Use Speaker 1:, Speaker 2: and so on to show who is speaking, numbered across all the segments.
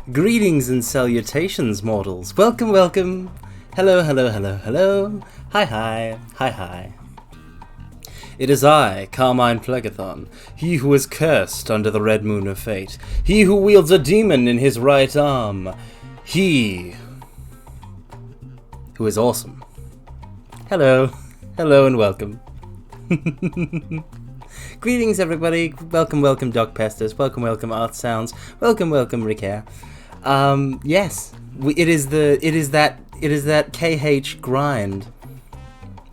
Speaker 1: Greetings and salutations, mortals. Welcome, welcome. Hello, hello, hello, hello. Hi, hi, hi, hi. It is I, Carmine Phlegethon, he who is cursed under the red moon of fate, he who wields a demon in his right arm, he who is awesome. Hello, hello and welcome. Greetings, everybody. Welcome, welcome, Doc Pestis. Welcome, welcome, Art Sounds. Welcome, welcome, Ricaire. Yes, it is that KH grind,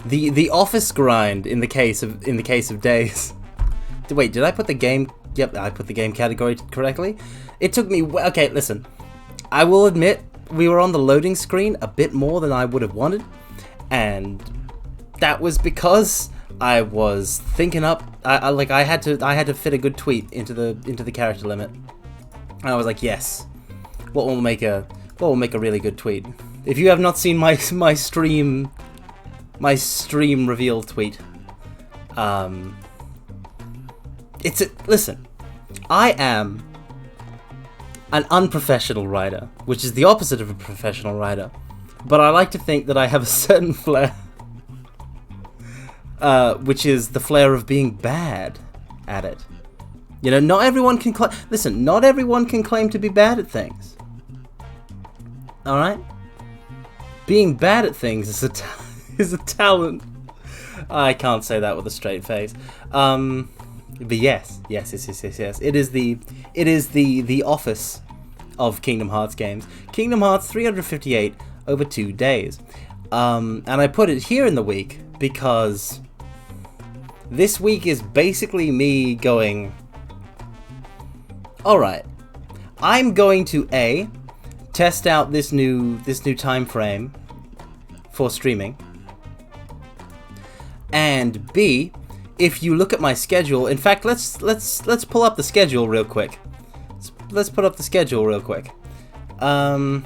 Speaker 1: the office grind in the case of days. Wait, did I put the game? Yep, I put the game category correctly. It took me. Okay, listen. I will admit we were on the loading screen a bit more than I would have wanted, and that was because I was thinking up. I had to fit a good tweet into the character limit. And I was like, yes. What will make a really good tweet? If you have not seen my stream reveal tweet, listen. I am an unprofessional writer, which is the opposite of a professional writer. But I like to think that I have a certain flair, which is the flair of being bad at it. You know, not everyone can not everyone can claim to be bad at things. All right? Being bad at things is a talent. I can't say that with a straight face. But yes. It is the office of Kingdom Hearts games. Kingdom Hearts 358 over 2 days. And I put it here in the week because this week is basically me going, alright, I'm going to A, test out this new time frame for streaming, and B, if you look at my schedule, in fact, let's pull up the schedule real quick. Let's put up the schedule real quick. Where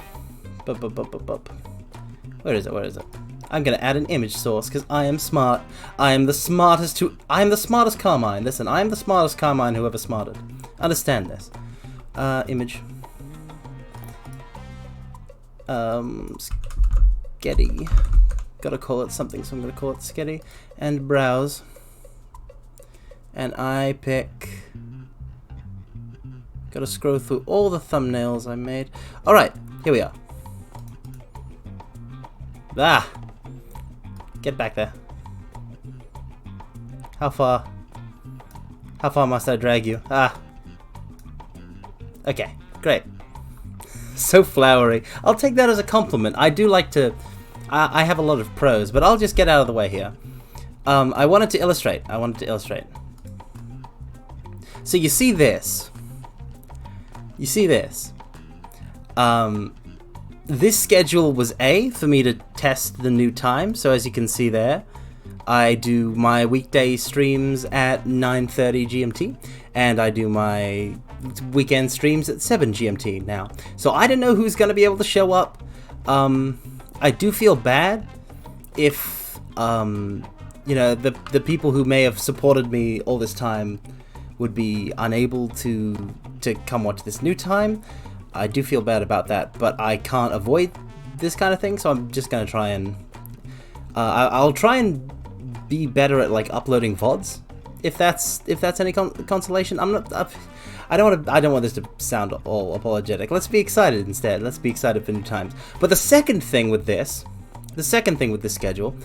Speaker 1: is it? I'm gonna add an image source because I am smart. I am the smartest Carmine. Listen, I am the smartest Carmine who ever smarted. Understand this. Image. Sketty. Gotta call it something, so I'm gonna call it Sketty. And browse. And I pick. Gotta scroll through all the thumbnails I made. Alright, here we are. Ah! Get back there. How far? How far must I drag you? Ah! Okay, great. So flowery. I'll take that as a compliment. I do like to... I have a lot of prose, but I'll just get out of the way here. I wanted to illustrate. So you see this. This schedule was A, for me to test the new time. So as you can see there, I do my weekday streams at 9:30 GMT, and I do my weekend streams at 7 GMT now. So I don't know who's going to be able to show up. I do feel bad if, you know, the people who may have supported me all this time would be unable to come watch this new time. I do feel bad about that, but I can't avoid this kind of thing, so I'm just gonna try and I'll try and be better at like uploading VODs, if that's any consolation. I don't want this to sound all apologetic. Let's be excited instead. Let's be excited for new times. But the second thing with this schedule,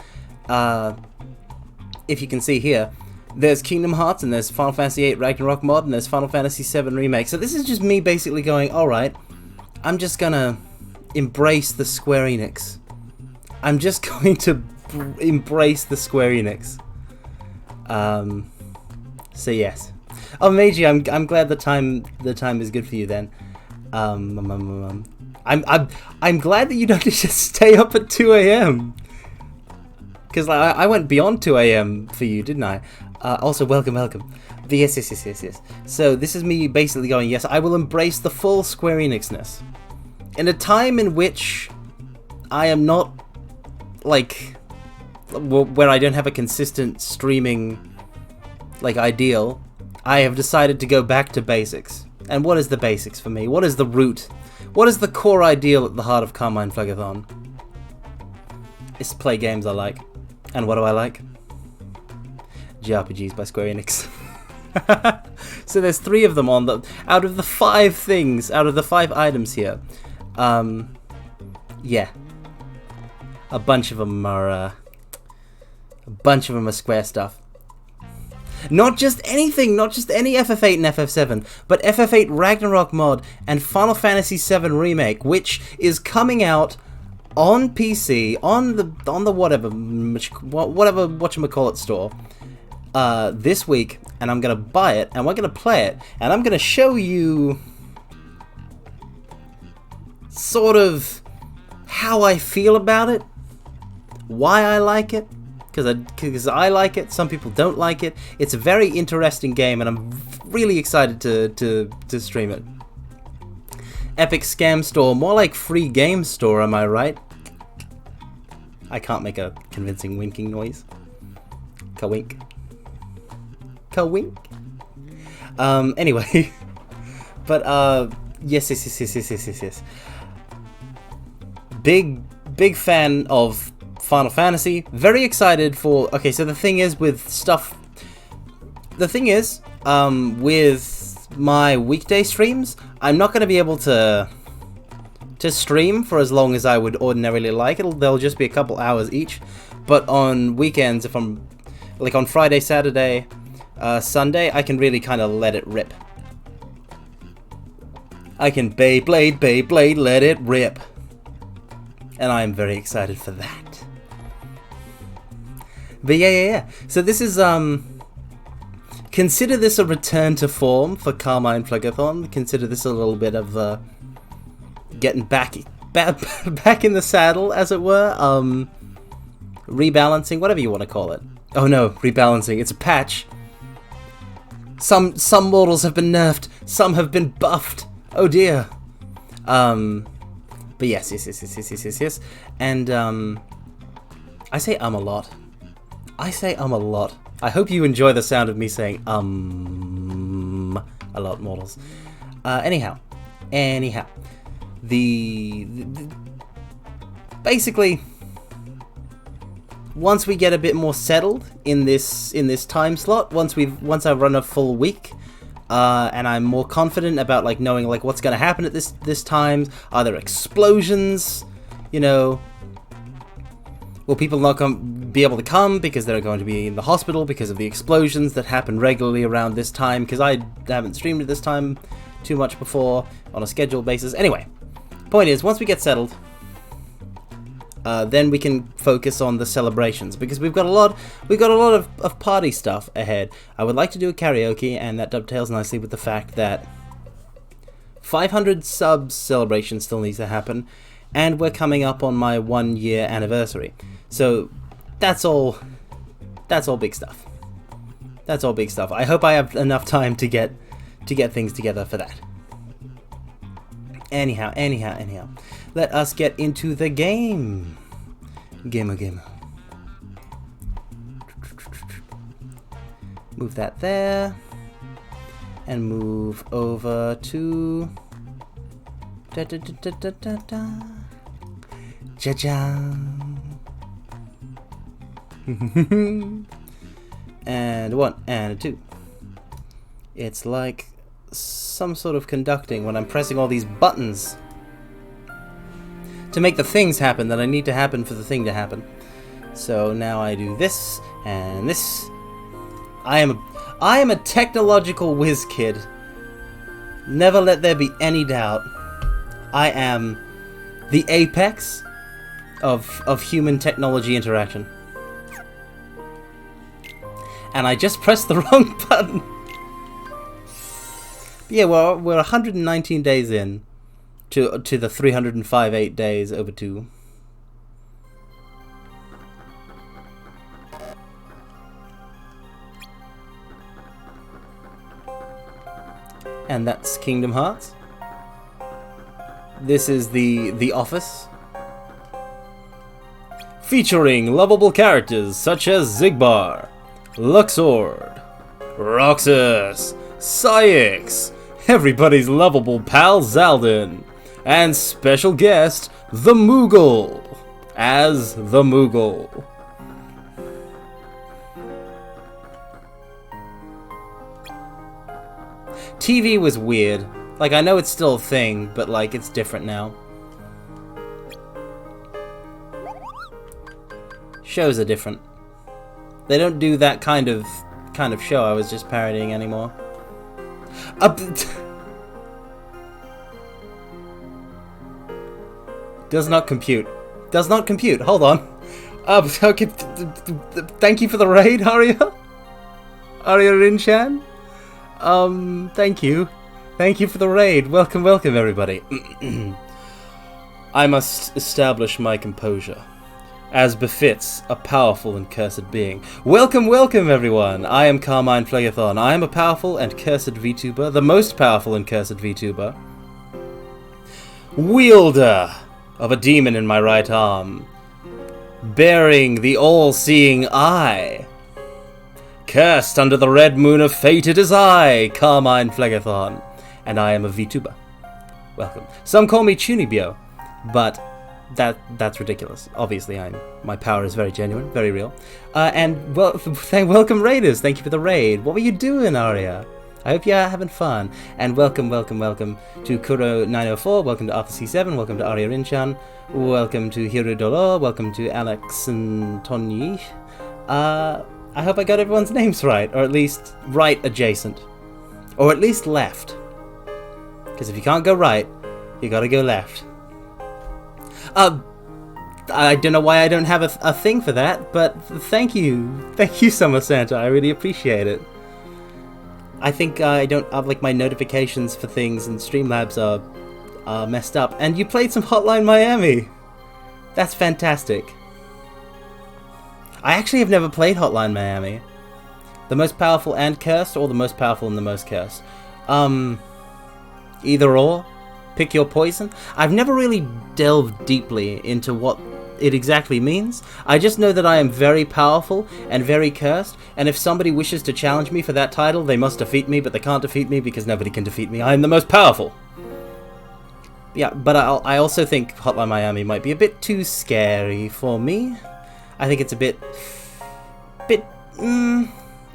Speaker 1: if you can see here, there's Kingdom Hearts, and there's Final Fantasy VIII Ragnarok mod, and there's Final Fantasy VII Remake. So this is just me basically going, alright, I'm just gonna embrace the Square Enix. I'm just going to embrace the Square Enix. So yes. Oh, Meiji, I'm glad the time is good for you then. I'm glad that you don't just stay up at 2 AM. Because I went beyond 2 AM for you, didn't I? Also, welcome. But yes. So this is me basically going, yes, I will embrace the full Square Enix-ness. In a time in which I am not, like, where I don't have a consistent streaming, like, ideal, I have decided to go back to basics. And what is the basics for me? What is the root? What is the core ideal at the heart of Carmine Phlegathon? It's to play games I like. And what do I like? JRPGs by Square Enix. So there's 3 of them on the... Out of the 5 things, out of the 5 items here. Yeah. A bunch of them are Square stuff. Not just anything, not just any FF8 and FF7, but FF8 Ragnarok mod and Final Fantasy VII Remake, which is coming out on PC, on the whatever whatchamacallit store, this week, and I'm gonna buy it, and we're gonna play it, and I'm gonna show you sort of how I feel about it, why I like it, because I like it, some people don't like it. It's a very interesting game, and I'm really excited to stream it. Epic Scam Store, more like Free Game Store, am I right? I can't make a convincing winking noise. Ka-wink. Ka-wink. Anyway. But, yes. Big fan of Final Fantasy. Very excited for... Okay, so the thing is with stuff... The thing is, with my weekday streams, I'm not going to be able to stream for as long as I would ordinarily like. They'll just be a couple hours each. But on weekends, if I'm... Like on Friday, Saturday, Sunday, I can really kind of let it rip. I can Beyblade, let it rip. And I am very excited for that. But yeah. So this is, consider this a return to form for Carmine Phlegathon. Consider this a little bit of, getting back in the saddle, as it were. Rebalancing, whatever you want to call it. Oh no, rebalancing, it's a patch. Some models have been nerfed, some have been buffed. Oh dear. But yes. And, I say a lot. I hope you enjoy the sound of me saying, a lot, mortals. Anyhow. Basically, once we get a bit more settled in this time slot, once I've run a full week, and I'm more confident about like knowing like what's gonna happen at this time. Are there explosions? You know, will people not be able to come because they're going to be in the hospital because of the explosions that happen regularly around this time? Because I haven't streamed at this time too much before on a scheduled basis. Anyway, point is, once we get settled, then we can focus on the celebrations, because we've got a lot of party stuff ahead. I would like to do a karaoke, and that dovetails nicely with the fact that 500 subs celebration still needs to happen, and we're coming up on my 1 year anniversary. So that's all big stuff. That's all big stuff. I hope I have enough time to get things together for that. Anyhow. Let us get into the game. Gamer. Move that there. And move over to... Ja-ja. And 1 and 2. It's like some sort of conducting when I'm pressing all these buttons to make the things happen that I need to happen for the thing to happen. So now I do this and this. I am a technological whiz kid. Never let there be any doubt. I am the apex of human technology interaction. And I just pressed the wrong button. But yeah, we're 119 days in to the 305 days over 2. And that's Kingdom Hearts. This is the Office, featuring lovable characters such as Xigbar, Luxord, Roxas, Syx, everybody's lovable pal Zaldin, and special guest, the Moogle, as the Moogle. TV was weird. Like, I know it's still a thing, but like, it's different now. Shows are different. They don't do that kind of show I was just parodying anymore. Does not compute. Does not compute. Hold on. Okay. Thank you for the raid, Aria. Aria Rinchan. Thank you. Thank you for the raid. Welcome, everybody. I must establish my composure, as befits a powerful and cursed being. Welcome, everyone. I am Carmine Phlegathon. I am a powerful and cursed VTuber, the most powerful and cursed VTuber. wielder of a demon in my right arm, bearing the all-seeing eye. Cursed under the red moon of fate, it is I, Carmine Phlegathon, and I am a VTuber. Welcome. Some call me Chunibyo, but that's ridiculous. Obviously, my power is very genuine, very real. And welcome raiders. Thank you for the raid. What were you doing, Aria? I hope you're having fun. And welcome to Kuro904. Welcome to Arthur C7. Welcome to Aria Rinchan. Welcome to Hirudolo. Welcome to Alex and Tony. I hope I got everyone's names right, or at least right adjacent, or at least left. Because if you can't go right, you gotta go left. I don't know why I don't have a thing for that, but thank you, Summer Santa. I really appreciate it. I think I don't have my notifications for things, and Streamlabs are messed up. And you played some Hotline Miami. That's fantastic. I actually have never played Hotline Miami. The most powerful and cursed, or the most powerful and the most cursed? Either or. Pick your poison. I've never really delved deeply into what it exactly means. I just know that I am very powerful and very cursed, and if somebody wishes to challenge me for that title, they must defeat me, but they can't defeat me because nobody can defeat me. I am the most powerful. Yeah, but I also think Hotline Miami might be a bit too scary for me. I think it's a bit...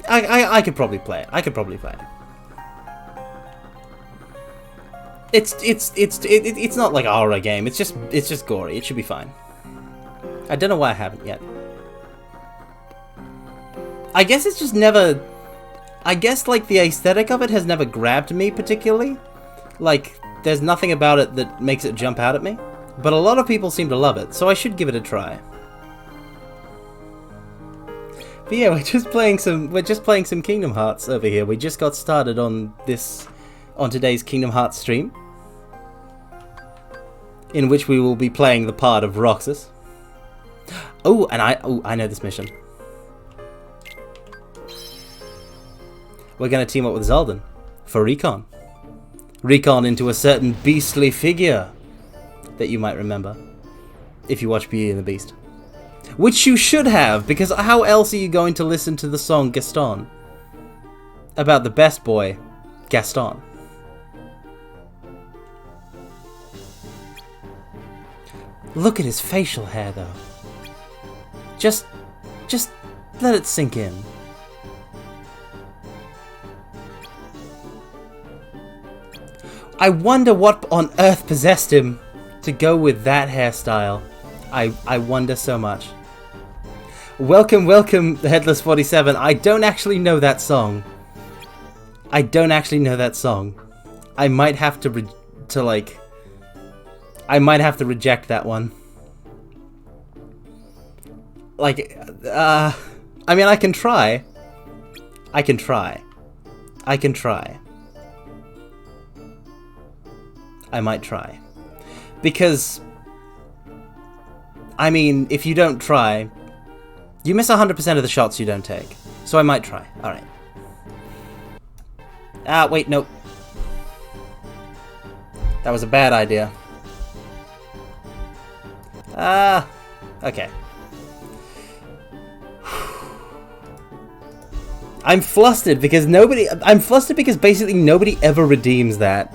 Speaker 1: I could probably play it. It's not like a horror game. It's just gory. It should be fine. I don't know why I haven't yet. I guess it's just never... I guess the aesthetic of it has never grabbed me particularly. There's nothing about it that makes it jump out at me. But a lot of people seem to love it, so I should give it a try. But yeah, we're just playing some Kingdom Hearts over here. We just got started on today's Kingdom Hearts stream, in which we will be playing the part of Roxas. Oh, and I know this mission. We're gonna team up with Zaldin for recon. Recon into a certain beastly figure that you might remember if you watch Beauty and the Beast. Which you should have, because how else are you going to listen to the song Gaston? About the best boy, Gaston. Look at his facial hair, though. Just let it sink in. I wonder what on earth possessed him to go with that hairstyle. I wonder so much. Welcome, the Headless 47. I don't actually know that song. I might have to I might have to reject that one. I mean, I can try. I might try. Because, I mean, if you don't try, you miss 100% of the shots you don't take. So I might try. Alright. Wait, nope. That was a bad idea. Okay. I'm flustered because basically nobody ever redeems that.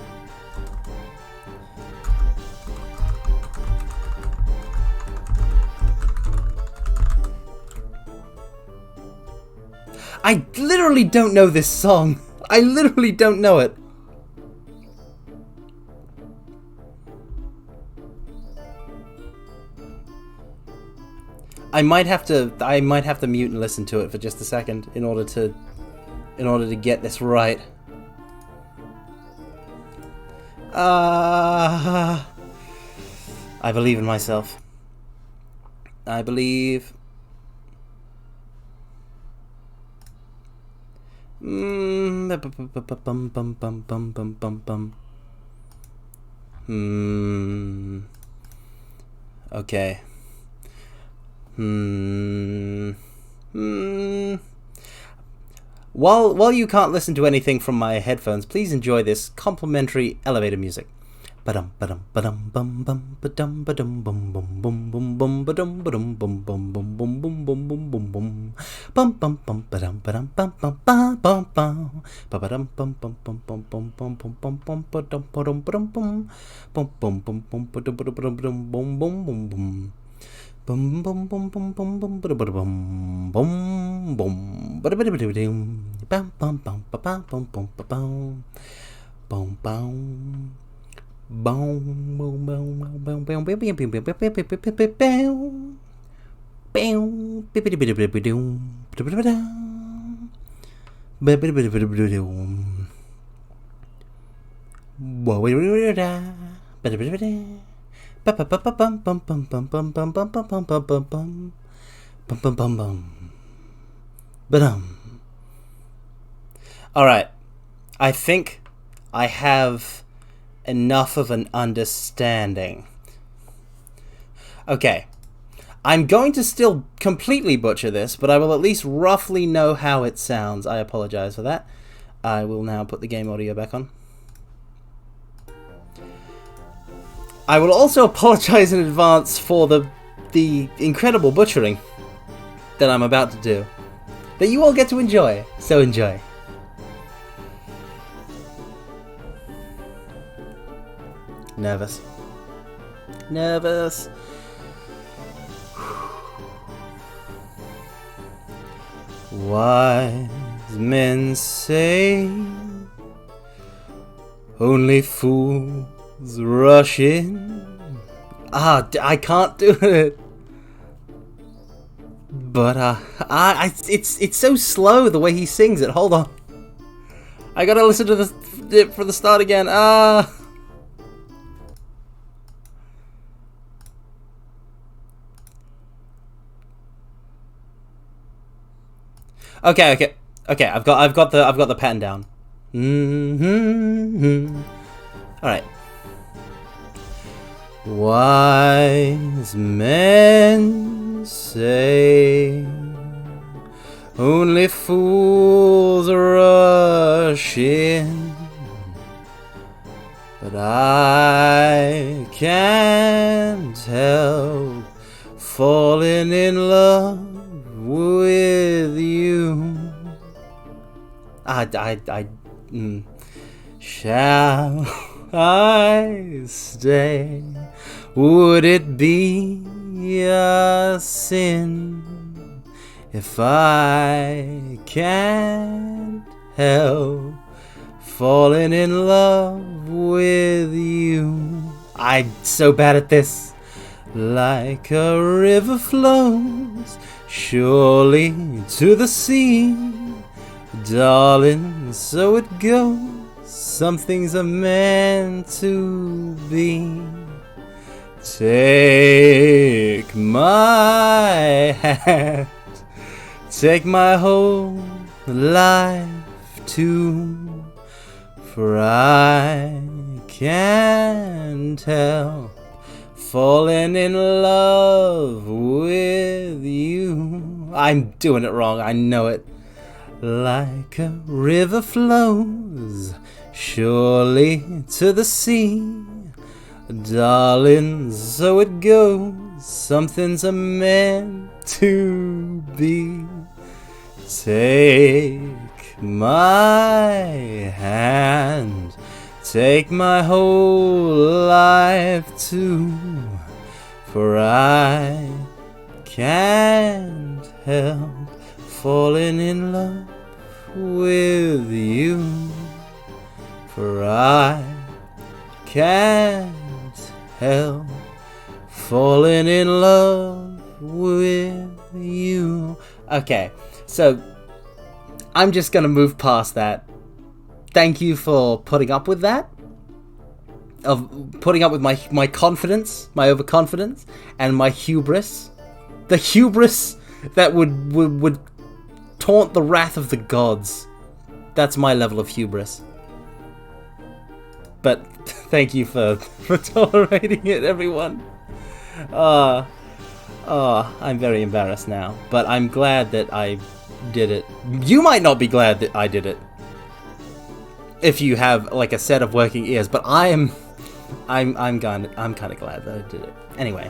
Speaker 1: I literally don't know this song. I literally don't know it. I might have to mute and listen to it for just a second in order to get this right. I believe in myself. I believe. Okay. While you can't listen to anything from my headphones, please enjoy this complimentary elevator music Ba-dum ba-dum ba-dum bum bum ba-dum ba-dum bum bum bum bum bum ba-dum ba-dum bum bum bum bum bum bum bum bum bum bum bum bum ba-dum ba-dum bum bum bum bum bum ba-ba-dum bum bum bum bum bum bum bum bum bum ba-dum ba-dum ba-dum bum bum bum bum bum ba-dum ba-dum bum bum bum bum bum bum bum bum bum bum ba-da-ba-da-bum bum bum ba-da-ba-da-ba-da-bum bum bum bum ba-bum bum bum ba-bum bum bum boom boom boom boom boom boom boom boom all right, I think I have enough of an understanding. Okay, I'm going to still completely butcher this, but I will at least roughly know how it sounds. I apologize for that. I will now put the game audio back on. I will also apologize in advance for the incredible butchering that I'm about to do, that you all get to enjoy, so enjoy. Nervous. Nervous. Wise men say only fools rush in. I can't do it. But it's so slow the way he sings it. Hold on. I gotta listen to it from the start again. Okay. I've got the pattern down. All right. Wise men say only fools rush in, but I can't help falling in love with you. Shall I stay? Would it be a sin if I can't help falling in love with you? I'm so bad at this. Like a river flows surely to the sea, darling, so it goes. Some things are meant to be. Take my hand, take my whole life too, for I can't help falling in love with you. I'm doing it wrong, I know it. Like a river flows surely to the sea, darling, so it goes. Some things are meant to be. Take my hand, take my whole life too, for I can't help falling in love with you. For I can't help falling in love with you. Okay, so I'm just gonna move past that. Thank you for putting up with that. Of putting up with my confidence, my overconfidence, and my hubris. The hubris that would taunt the wrath of the gods. That's my level of hubris. But thank you for tolerating it, everyone. I'm very embarrassed now, but I'm glad that I did it. You might not be glad that I did it, if you have like a set of working ears, but I am I'm kind of glad that I did it. Anyway.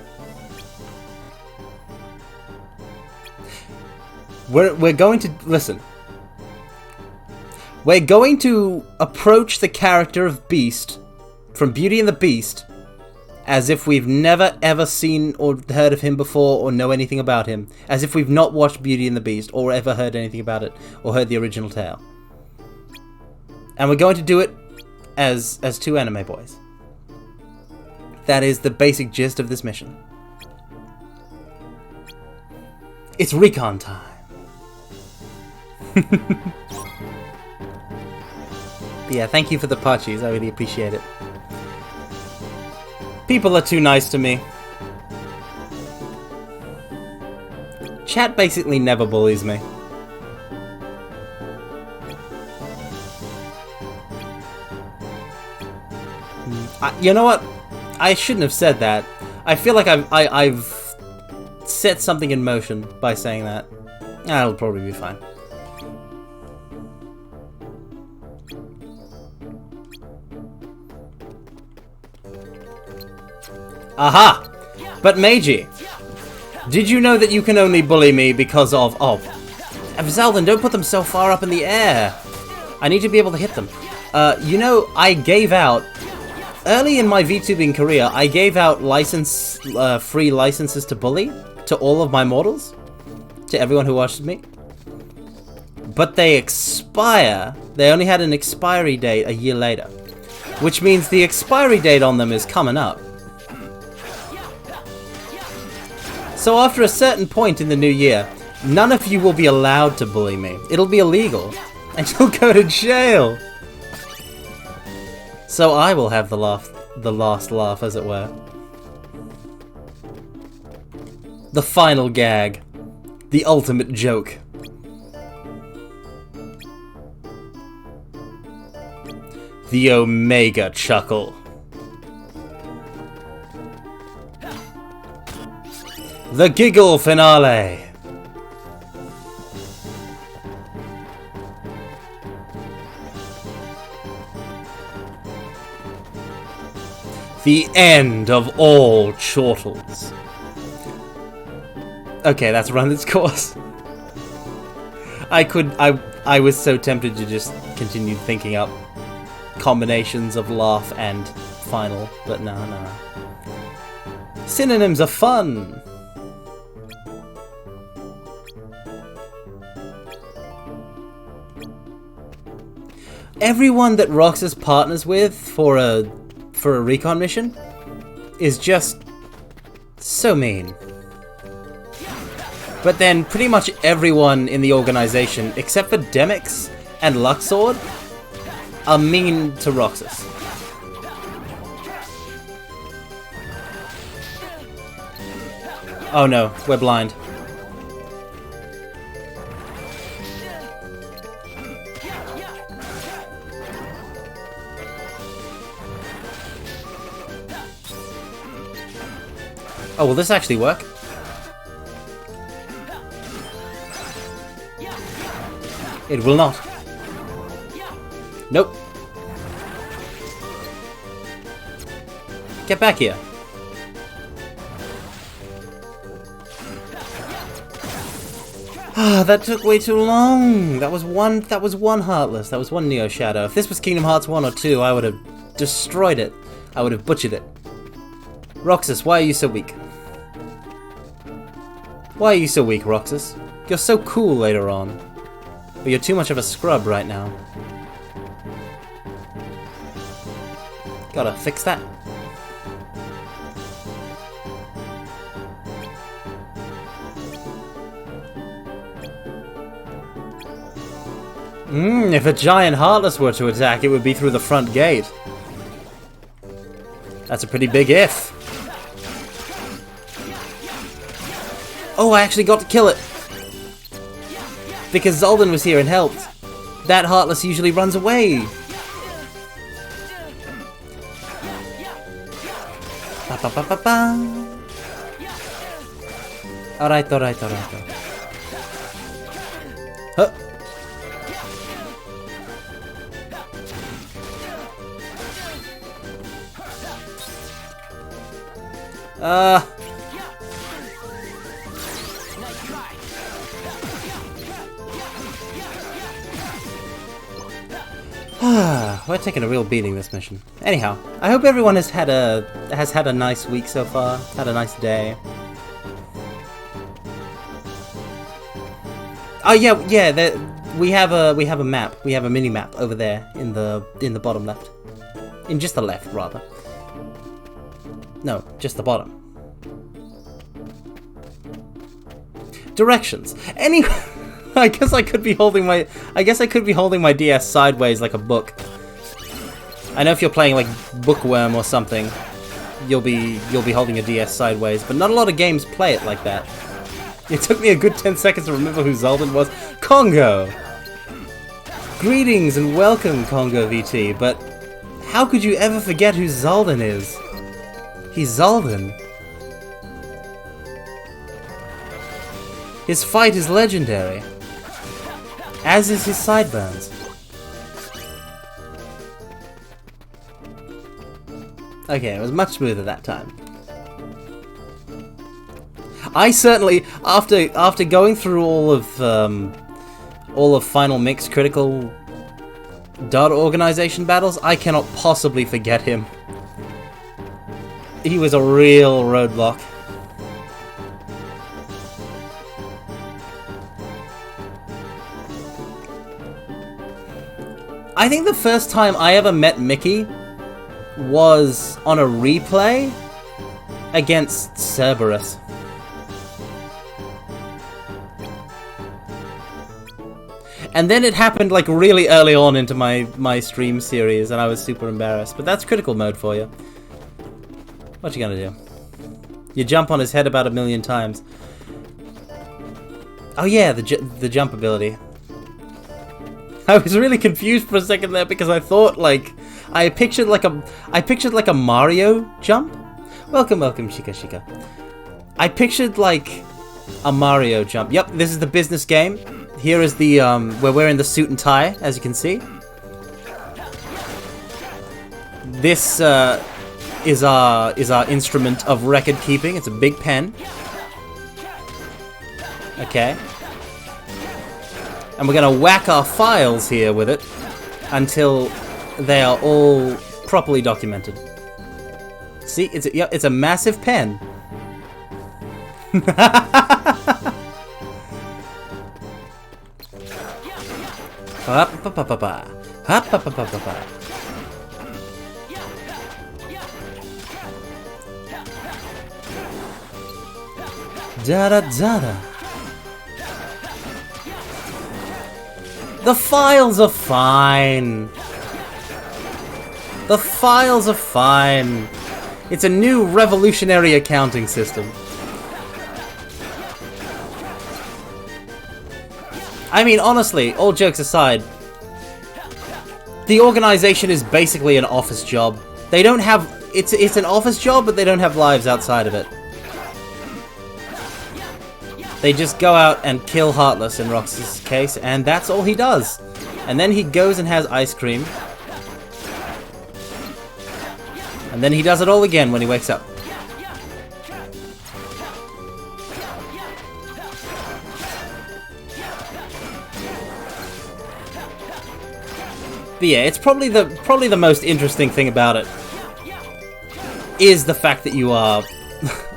Speaker 1: We're going to listen. We're going to approach the character of Beast from Beauty and the Beast as if we've never ever seen or heard of him before or know anything about him. As if we've not watched Beauty and the Beast or ever heard anything about it or heard the original tale. And we're going to do it as two anime boys. That is the basic gist of this mission. It's recon time. Yeah, thank you for the Pachis. I really appreciate it. People are too nice to me. Chat basically never bullies me. You know what? I shouldn't have said that. I feel like I've set something in motion by saying that. That'll probably be fine. Aha! But Meiji, did you know that you can only bully me because of... Oh, Zeldin, don't put them so far up in the air. I need to be able to hit them. You know, I gave out... Early in my VTubing career, I gave out free licenses to bully to all of my mortals, to everyone who watched me. But they expire. They only had an expiry date a year later, which means the expiry date on them is coming up. So after a certain point in the new year, none of you will be allowed to bully me. It'll be illegal, and you'll go to jail. So I will have the last laugh, as it were. The final gag. The ultimate joke. The Omega chuckle. The giggle finale. The end of all chortles. Okay, that's run its course. I was so tempted to just continue thinking up combinations of laugh and final, but no. Synonyms are fun. Everyone that Roxas partners with for a recon mission is just so mean. But then pretty much everyone in the organization, except for Demix and Luxord, are mean to Roxas. Oh no, we're blind. Oh, will this actually work? It will not. Nope. Get back here. Ah, that took way too long. That was one Heartless. That was one Neo Shadow. If this was Kingdom Hearts 1 or 2, I would have destroyed it. I would have butchered it. Roxas, why are you so weak? Why are you so weak, Roxas? You're so cool later on. But you're too much of a scrub right now. Gotta fix that. If a giant Heartless were to attack, it would be through the front gate. That's a pretty big if. Oh, I actually got to kill it! Because Zeldin was here and helped. That Heartless usually runs away. Ba ba ba ba ba. Alright. Huh. We're taking a real beating this mission. Anyhow, I hope everyone has had a nice week so far. Had a nice day. Oh yeah. We have a map. We have a mini map over there in the bottom left. In just the left, rather. No, just the bottom. Directions. Anyway, I guess I could be holding my DS sideways like a book. I know if you're playing like Bookworm or something, you'll be holding a DS sideways, but not a lot of games play it like that. It took me a good 10 seconds to remember who Zoldan was. Congo! Greetings and welcome, Congo VT, but how could you ever forget who Zoldan is? He's Zoldan. His fight is legendary, as is his sideburns. Okay, it was much smoother that time. I certainly, after going through all of Final Mix Critical Data Organization battles, I cannot possibly forget him. He was a real roadblock. I think the first time I ever met Mickey was on a replay against Cerberus. And then it happened like really early on into my stream series, and I was super embarrassed. But that's critical mode for you. What you gonna do? You jump on his head about 1,000,000 times. Oh yeah, the jump ability. I was really confused for a second there because I thought I pictured like a Mario jump. Welcome, Shika. I pictured like a Mario jump. Yep, this is the business game. Here is the we're wearing the suit and tie, as you can see. This is our instrument of record keeping. It's a big pen. Okay. And we're gonna whack our files here with it until they are all properly documented. See, it's a massive pen. Da-da-da-da. The files are fine. The files are fine. It's a new revolutionary accounting system. I mean, honestly, all jokes aside, the organization is basically an office job. They don't have... It's an office job, but they don't have lives outside of it. They just go out and kill Heartless in Rox's case, and that's all he does. And then he goes and has ice cream. And then he does it all again when he wakes up. But yeah, it's probably the most interesting thing about it is the fact that you are...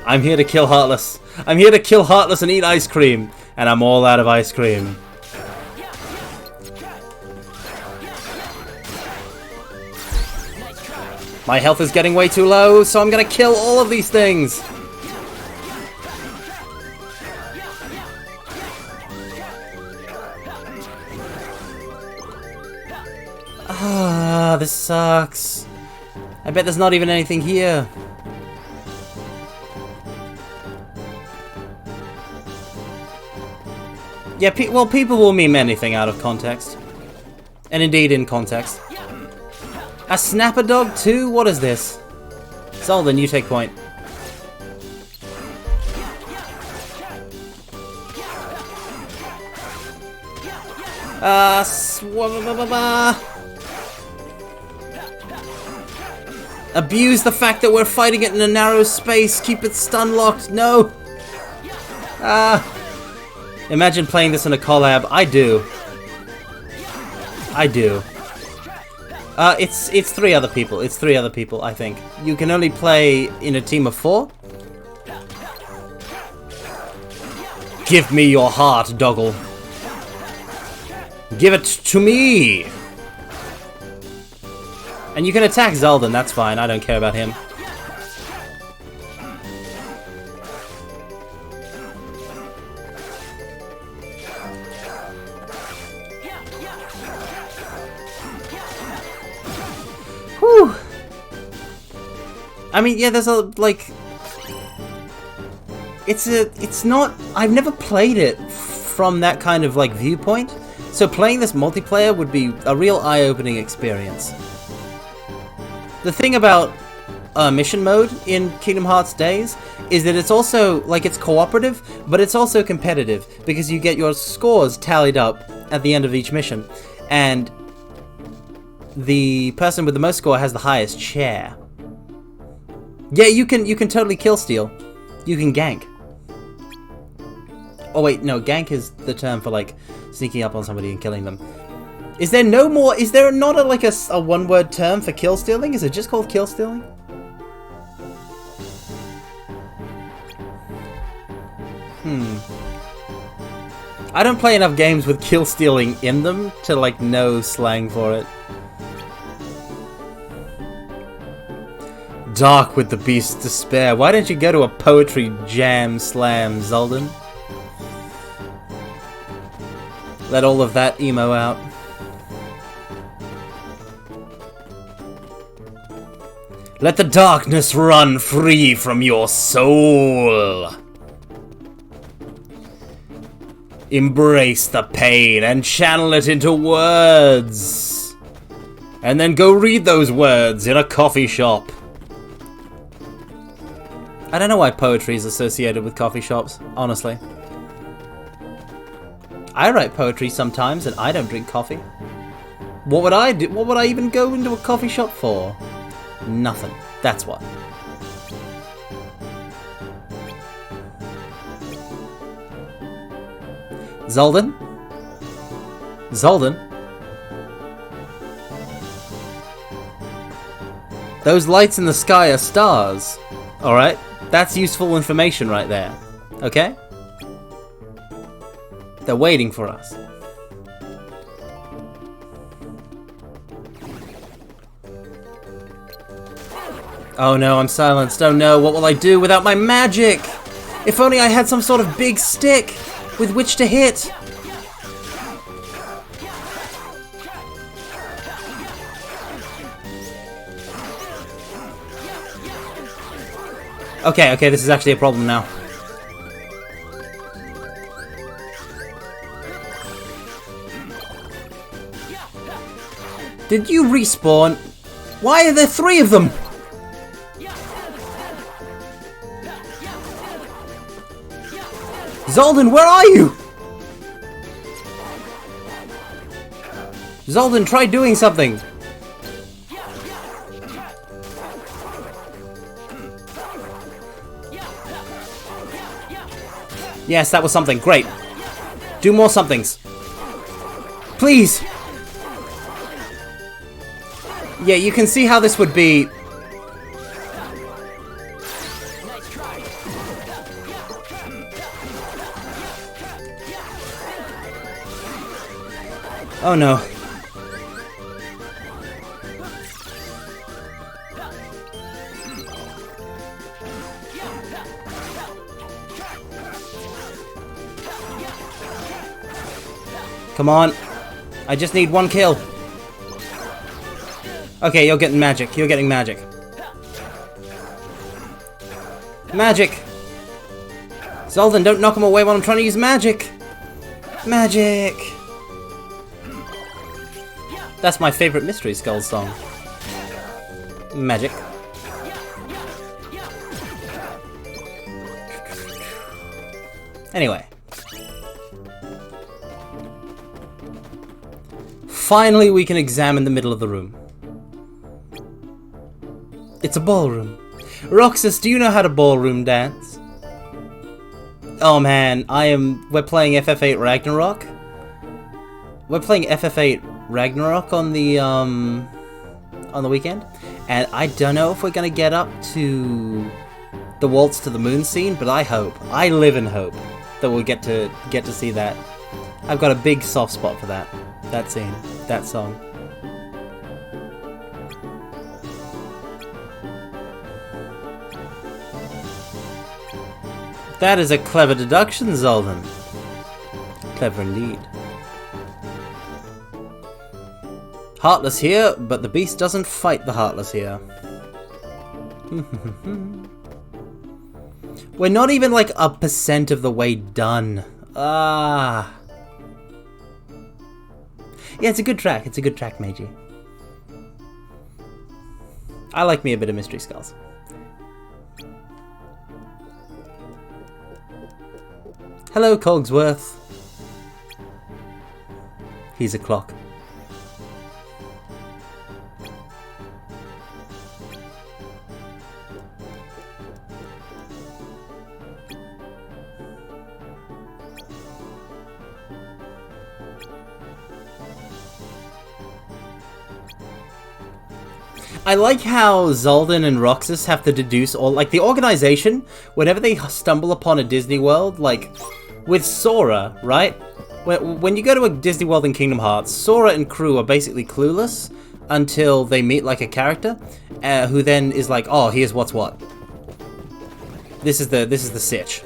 Speaker 1: I'm here to kill Heartless. I'm here to kill Heartless and eat ice cream. And I'm all out of ice cream. My health is getting way too low, so I'm gonna kill all of these things. Ah, this sucks. I bet there's not even anything here. Yeah, well, people will meme anything out of context. And indeed in context. A snapper dog too? What is this? Zoldan, you take point. Abuse the fact that we're fighting it in a narrow space. Keep it stun locked. No. Imagine playing this in a collab. I do. It's 3 other people. It's 3 other people, I think. You can only play in a team of 4. Give me your heart, Doggle. Give it to me! And you can attack Zoldan, that's fine. I don't care about him. Whew. I mean, yeah, there's a, like... It's not... I've never played it from that kind of, like, viewpoint. So playing this multiplayer would be a real eye-opening experience. The thing about mission mode in Kingdom Hearts Days is that it's also, like, it's cooperative, but it's also competitive, because you get your scores tallied up at the end of each mission. And the person with the most score has the highest share. Yeah, you can totally kill steal. You can gank. Oh wait, no, gank is the term for, like, sneaking up on somebody and killing them. Is there no more? Is there not a one-word term for kill stealing? Is it just called kill stealing? I don't play enough games with kill stealing in them to, like, know slang for it. Dark with the beast's despair. Why don't you go to a poetry jam slam, Zoldan? Let all of that emo out. Let the darkness run free from your soul. Embrace the pain and channel it into words. And then go read those words in a coffee shop. I don't know why poetry is associated with coffee shops, honestly. I write poetry sometimes and I don't drink coffee. What would I do? What would I even go into a coffee shop for? Nothing. That's what. Zoldan? Zoldan? Those lights in the sky are stars. Alright? That's useful information right there. Okay? They're waiting for us. Oh no, I'm silenced. Oh no, what will I do without my magic? If only I had some sort of big stick with which to hit. Okay, this is actually a problem now. Did you respawn? Why are there 3 of them? Zoldan, where are you? Zoldan, try doing something. Yes, that was something. Great. Do more somethings. Please. Yeah, you can see how this would be. Oh no. Come on. I just need 1 kill. Okay, you're getting magic. You're getting magic. Magic! Zoldan, don't knock him away while I'm trying to use magic! Magic! That's my favorite Mystery Skull song. Magic. Anyway. Finally, we can examine the middle of the room. It's a ballroom. Roxas, do you know how to ballroom dance? Oh man, we're playing FF8 Ragnarok. We're playing FF8 Ragnarok on the weekend, and I don't know if we're gonna get up to the Waltz to the Moon scene, but I live in hope that we'll get to see that. I've got a big soft spot for that scene, that song. That is a clever deduction, Zoldan. Clever indeed. Heartless here, but the beast doesn't fight the Heartless here. We're not even like 1% of the way done. Ah. Yeah, it's a good track. It's a good track, Meiji. I like me a bit of Mystery Skulls. Hello, Cogsworth. He's a clock. I like how Zoldan and Roxas have to deduce all, like, the organization, whenever they stumble upon a Disney World, like, with Sora, right? When you go to a Disney World in Kingdom Hearts, Sora and crew are basically clueless until they meet, like, a character, who then is like, oh, here's what's what. This is the sitch.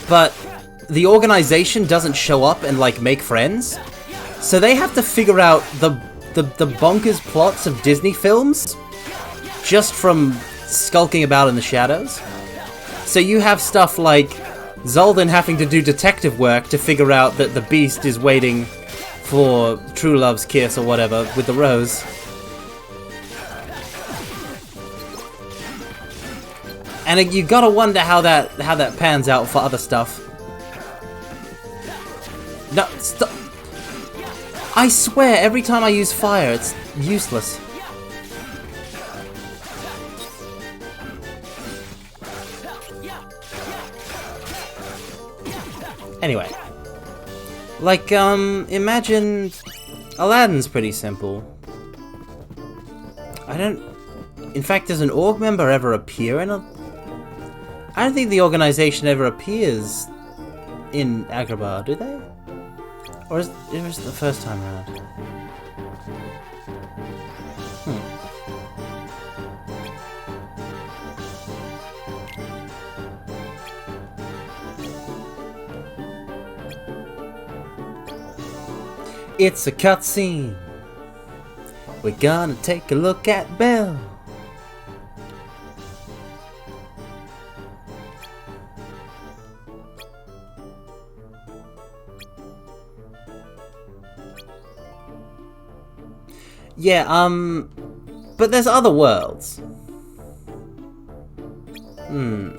Speaker 1: But the organization doesn't show up and, like, make friends, so they have to figure out the bonkers plots of Disney films just from skulking about in the shadows. So you have stuff like Zoldan having to do detective work to figure out that the beast is waiting for true love's kiss or whatever with the rose. And you gotta wonder how that pans out for other stuff. No, stop. I swear, every time I use fire, it's useless. Anyway. Like, imagine... Aladdin's pretty simple. In fact, does an org member ever appear in a... I don't think the organization ever appears in Agrabah, do they? Or is it was the first time around? It's a cutscene. We're gonna take a look at Belle. Yeah, but there's other worlds. I'm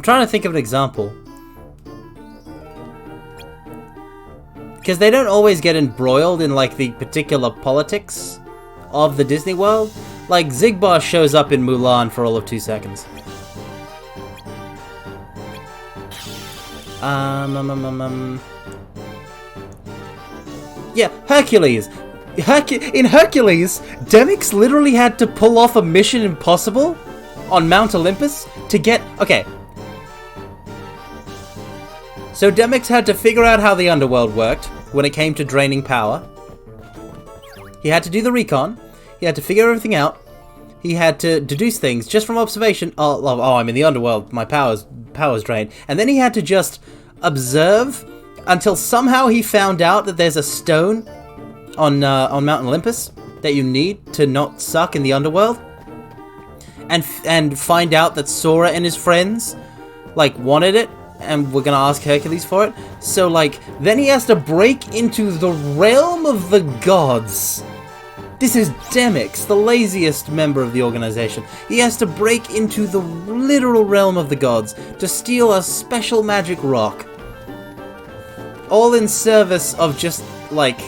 Speaker 1: trying to think of an example. Because they don't always get embroiled in, like, the particular politics of the Disney World. Like, Zigbar shows up in Mulan for all of 2 seconds. Yeah, Hercules. In Hercules, Demyx literally had to pull off a Mission Impossible on Mount Olympus to get... Okay. So Demyx had to figure out how the underworld worked when it came to draining power. He had to do the recon. He had to figure everything out. He had to deduce things just from observation. Oh, I'm in the underworld. My power's drained. And then he had to just observe until somehow he found out that there's a stone on Mount Olympus that you need to not suck in the underworld, and find out that Sora and his friends like wanted it, and we're gonna ask Hercules for it. So like then he has to break into the realm of the gods. This is Demyx, the laziest member of the organization. He has to break into the literal realm of the gods to steal a special magic rock. All in service of just, like,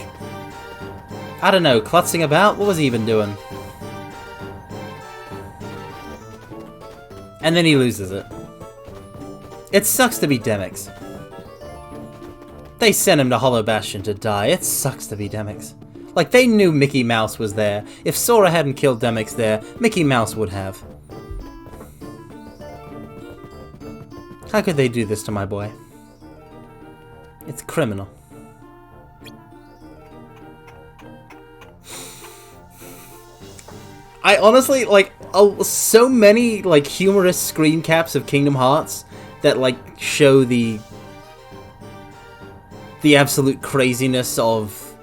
Speaker 1: I don't know, klutzing about? What was he even doing? And then he loses it. It sucks to be Demyx. They sent him to Hollow Bastion to die. It sucks to be Demyx. Like, they knew Mickey Mouse was there. If Sora hadn't killed Demyx there, Mickey Mouse would have. How could they do this to my boy? It's criminal. I honestly, like, so many, like, humorous screen caps of Kingdom Hearts that, like, show the absolute craziness of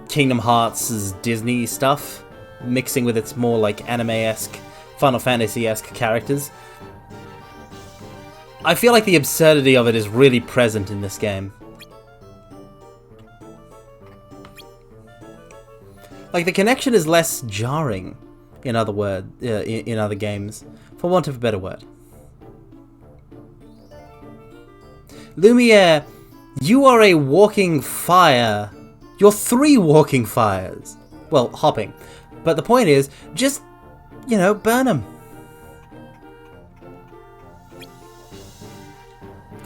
Speaker 1: Kingdom Hearts' Disney stuff, mixing with its more, like, anime-esque, Final Fantasy-esque characters. I feel like the absurdity of it is really present in this game. Like, the connection is less jarring, in other games, for want of a better word. Lumiere, you are a walking fire. You're 3 walking fires. Well, hopping. But the point is, just, you know, burn them.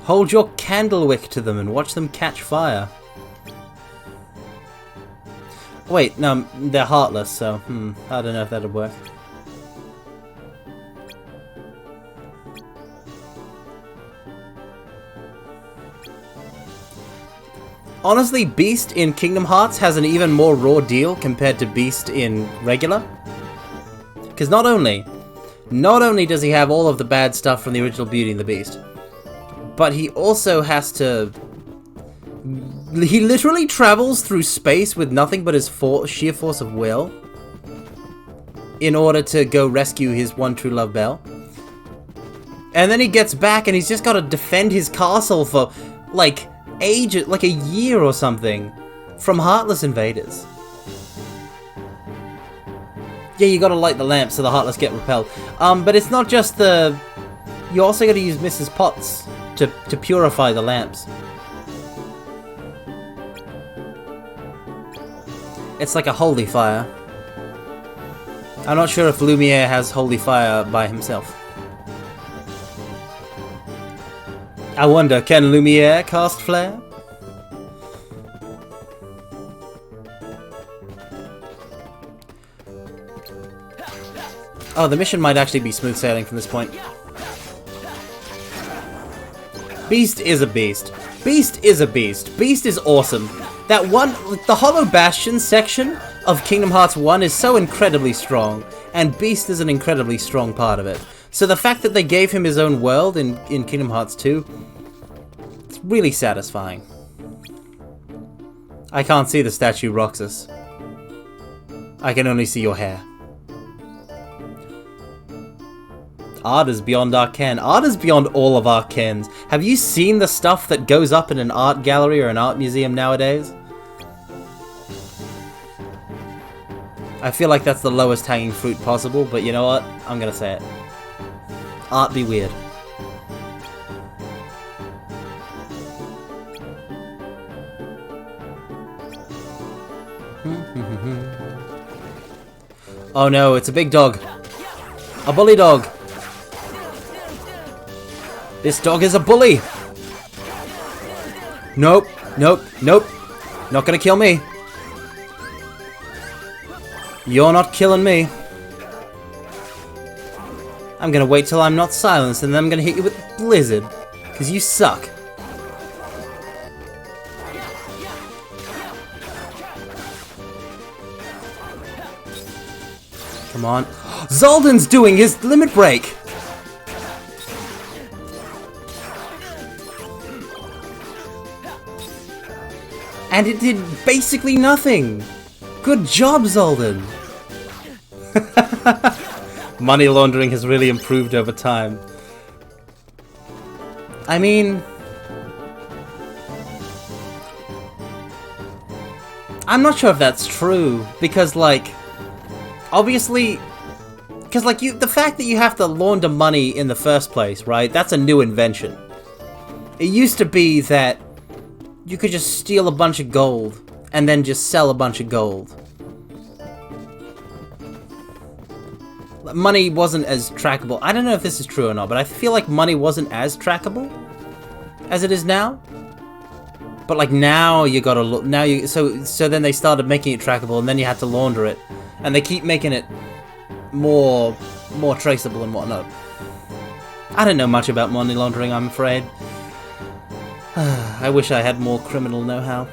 Speaker 1: Hold your candle wick to them and watch them catch fire. Wait, no, they're heartless, so, I don't know if that'll work. Honestly, Beast in Kingdom Hearts has an even more raw deal compared to Beast in regular. Because not only does he have all of the bad stuff from the original Beauty and the Beast, but he also has to... He literally travels through space with nothing but his sheer force of will in order to go rescue his one true love, Belle. And then he gets back and he's just got to defend his castle for, like, ages, like a year or something, from Heartless invaders. Yeah, you gotta light the lamp so the Heartless get repelled. But it's not just the... You also gotta use Mrs. Potts to purify the lamps. It's like a holy fire. I'm not sure if Lumiere has holy fire by himself. I wonder, can Lumiere cast flare? Oh, the mission might actually be smooth sailing from this point. Beast is a beast. Beast is a beast. Beast is awesome. That one, the Hollow Bastion section of Kingdom Hearts 1 is so incredibly strong, and Beast is an incredibly strong part of it. So the fact that they gave him his own world in Kingdom Hearts 2, it's really satisfying. I can't see the statue, Roxas. I can only see your hair. Art is beyond Arcane. Art is beyond all of Arcane's. Have you seen the stuff that goes up in an art gallery or an art museum nowadays? I feel like that's the lowest hanging fruit possible, but you know what? I'm gonna say it. Art be weird. Oh no, it's a big dog. A bully dog. This dog is a bully! Nope, nope, nope. Not gonna kill me. You're not killing me. I'm gonna wait till I'm not silenced and then I'm gonna hit you with Blizzard. Because you suck. Come on. Zoldan's doing his limit break! And it did basically nothing! Good job, Zoldan! Money laundering has really improved over time. I mean... I'm not sure if that's true, because, like... Obviously... Because, like, the fact that you have to launder money in the first place, right? That's a new invention. It used to be that you could just steal a bunch of gold and then just sell a bunch of gold. Money wasn't as trackable. I don't know if this is true or not, but I feel like money wasn't as trackable as it is now. But like now you gotta look, now you, so then they started making it trackable, and then you had to launder it, and they keep making it more traceable and whatnot. I don't know much about money laundering, I'm afraid. I wish I had more criminal know-how.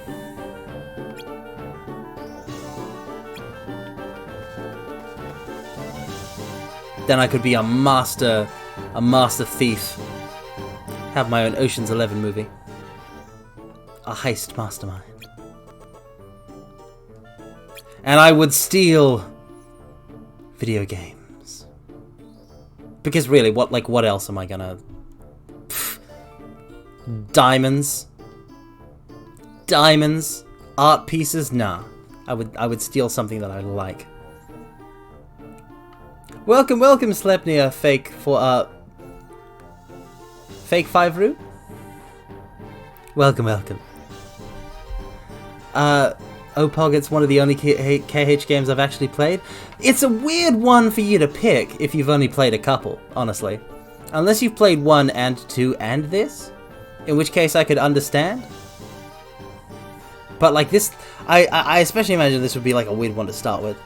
Speaker 1: Then I could be a master thief. Have my own Ocean's 11 movie. A heist mastermind. And I would steal video games. Because really, what else am I gonna... Pfft. Diamonds? Diamonds? Art pieces? Nah. I would steal something that I like. Welcome, Slepnia, fake 5 root? Welcome. Opog, it's one of the only KH games I've actually played. It's a weird one for you to pick if you've only played a couple, honestly. Unless you've played 1 and 2 and this, in which case I could understand. But like this, I especially imagine this would be like a weird one to start with.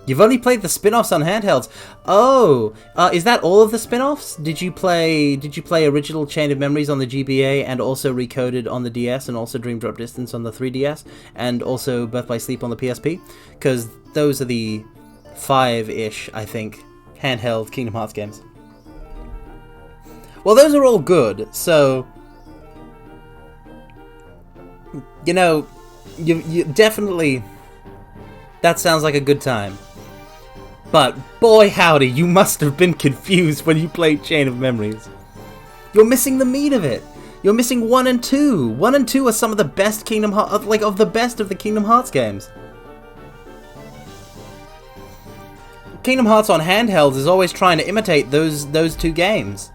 Speaker 1: You've only played the spin-offs on handhelds. Oh, is that all of the spin-offs? Did you play original Chain of Memories on the GBA and also Recoded on the DS and also Dream Drop Distance on the 3DS and also Birth by Sleep on the PSP? Because those are the 5-ish, I think, handheld Kingdom Hearts games. Well, those are all good, so... You know, you definitely... That sounds like a good time. But, boy howdy, you must have been confused when you played Chain of Memories. You're missing the meat of it. You're missing 1 and 2. 1 and 2 are some of the best Kingdom Hearts, of the best of the Kingdom Hearts games. Kingdom Hearts on handhelds is always trying to imitate those 2 games.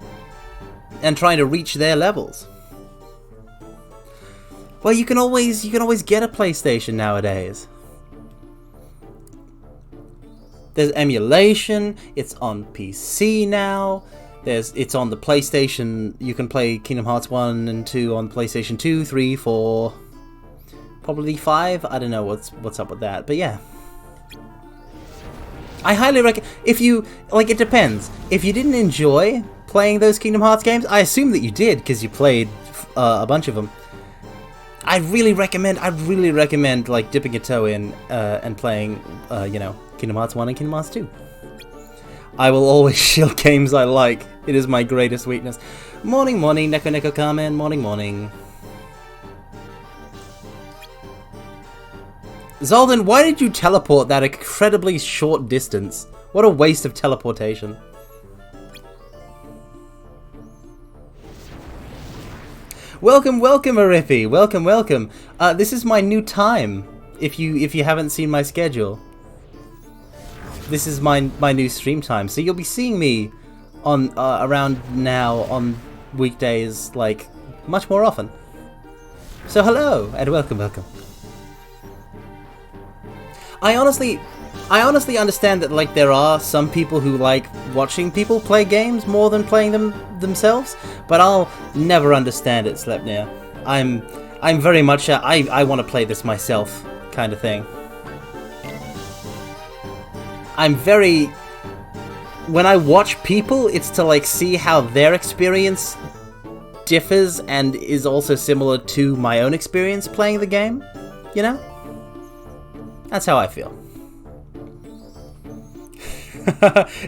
Speaker 1: And trying to reach their levels. Well, you can always get a PlayStation nowadays. There's emulation, it's on PC now, it's on the PlayStation, you can play Kingdom Hearts 1 and 2 on PlayStation 2, 3, 4, probably 5, I don't know what's up with that, but yeah. I highly recommend, if you, it depends, if you didn't enjoy playing those Kingdom Hearts games, I assume that you did, because you played a bunch of them. I'd really recommend, dipping a toe in and playing, Kingdom Hearts 1 and Kingdom Hearts 2. I will always shield games I like. It is my greatest weakness. Morning, Neko Carmen. Morning. Zoldan, why did you teleport that incredibly short distance? What a waste of teleportation. Welcome, Arifi. Welcome. This is my new time. If you haven't seen my schedule. This is my new stream time, so you'll be seeing me on around now on weekdays, much more often. So hello and welcome. I honestly understand that there are some people who like watching people play games more than playing them themselves, but I'll never understand it, Slepnia. I'm very much I want to play this myself kind of thing. When I watch people, it's to see how their experience differs and is also similar to my own experience playing the game, you know? That's how I feel.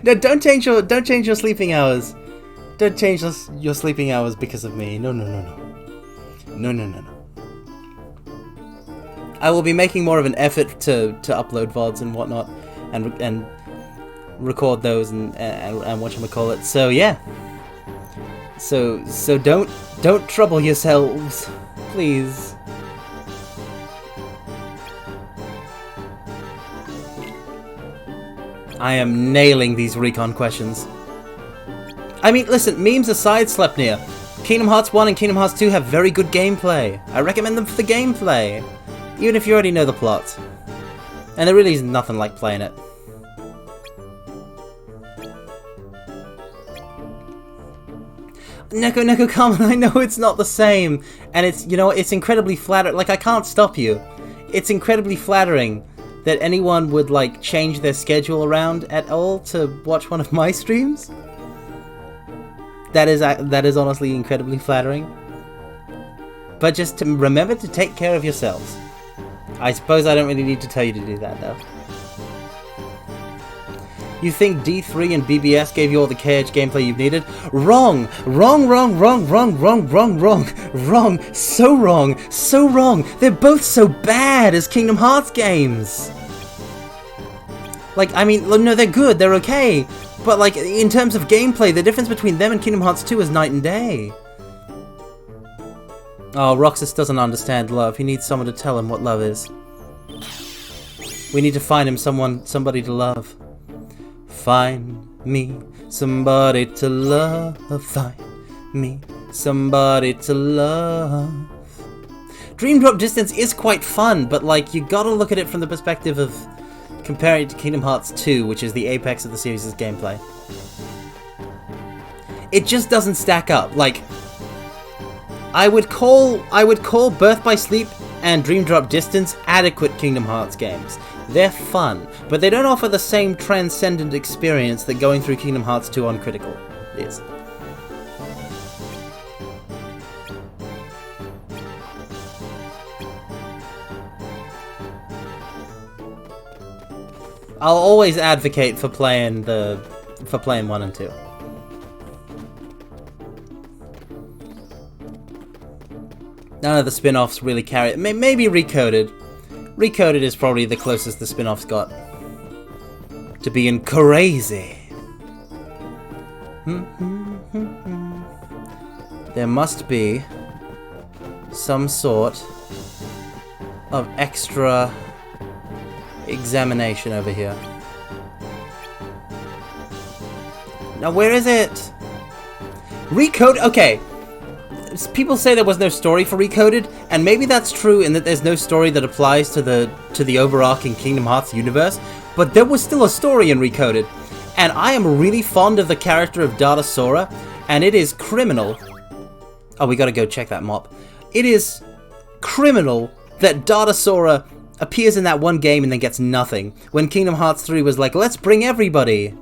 Speaker 1: No, don't change your sleeping hours. Don't change your sleeping hours because of me. No. I will be making more of an effort to upload VODs and whatnot. And record those and whatchamacallit. So yeah. So don't trouble yourselves, please. I am nailing these recon questions. I mean, listen, memes aside, Slepnia, Kingdom Hearts 1 and Kingdom Hearts 2 have very good gameplay. I recommend them for the gameplay, even if you already know the plot. And there really is nothing like playing it. Neko, come on, I know it's not the same. And it's, you know, it's incredibly flattering. Like, I can't stop you. It's incredibly flattering that anyone would, like, change their schedule around at all to watch one of my streams. That is honestly incredibly flattering. But just to remember to take care of yourselves. I suppose I don't really need to tell you to do that, though. You think D3 and BBS gave you all the KH gameplay you've needed? Wrong! Wrong, wrong, wrong, wrong, wrong, wrong, wrong, wrong, so wrong, so wrong! They're both so bad as Kingdom Hearts games! Like, I mean, no, they're good, they're okay, but like, in terms of gameplay, the difference between them and Kingdom Hearts 2 is night and day. Oh, Roxas doesn't understand love. He needs someone to tell him what love is. We need to find him somebody to love. Find me somebody to love. Find me somebody to love. Dream Drop Distance is quite fun, but like, you gotta look at it from the perspective of comparing it to Kingdom Hearts 2, which is the apex of the series' gameplay. It just doesn't stack up. Like, I would call Birth by Sleep and Dream Drop Distance adequate Kingdom Hearts games. They're fun, but they don't offer the same transcendent experience that going through Kingdom Hearts 2 on Critical is. I'll always advocate for playing 1 and 2. None of the spin-offs really carry it. Maybe Recoded. Recoded is probably the closest the spin-offs got to being crazy. There must be some sort of extra examination over here. Now, where is it? Recode? Okay. People say there was no story for Recoded, and maybe that's true in that there's no story that applies to the overarching Kingdom Hearts universe, but there was still a story in Recoded, and I am really fond of the character of Data Sora, and it is criminal. Oh, we gotta go check that mop. It is criminal that Data Sora appears in that one game and then gets nothing, when Kingdom Hearts 3 was like, let's bring everybody.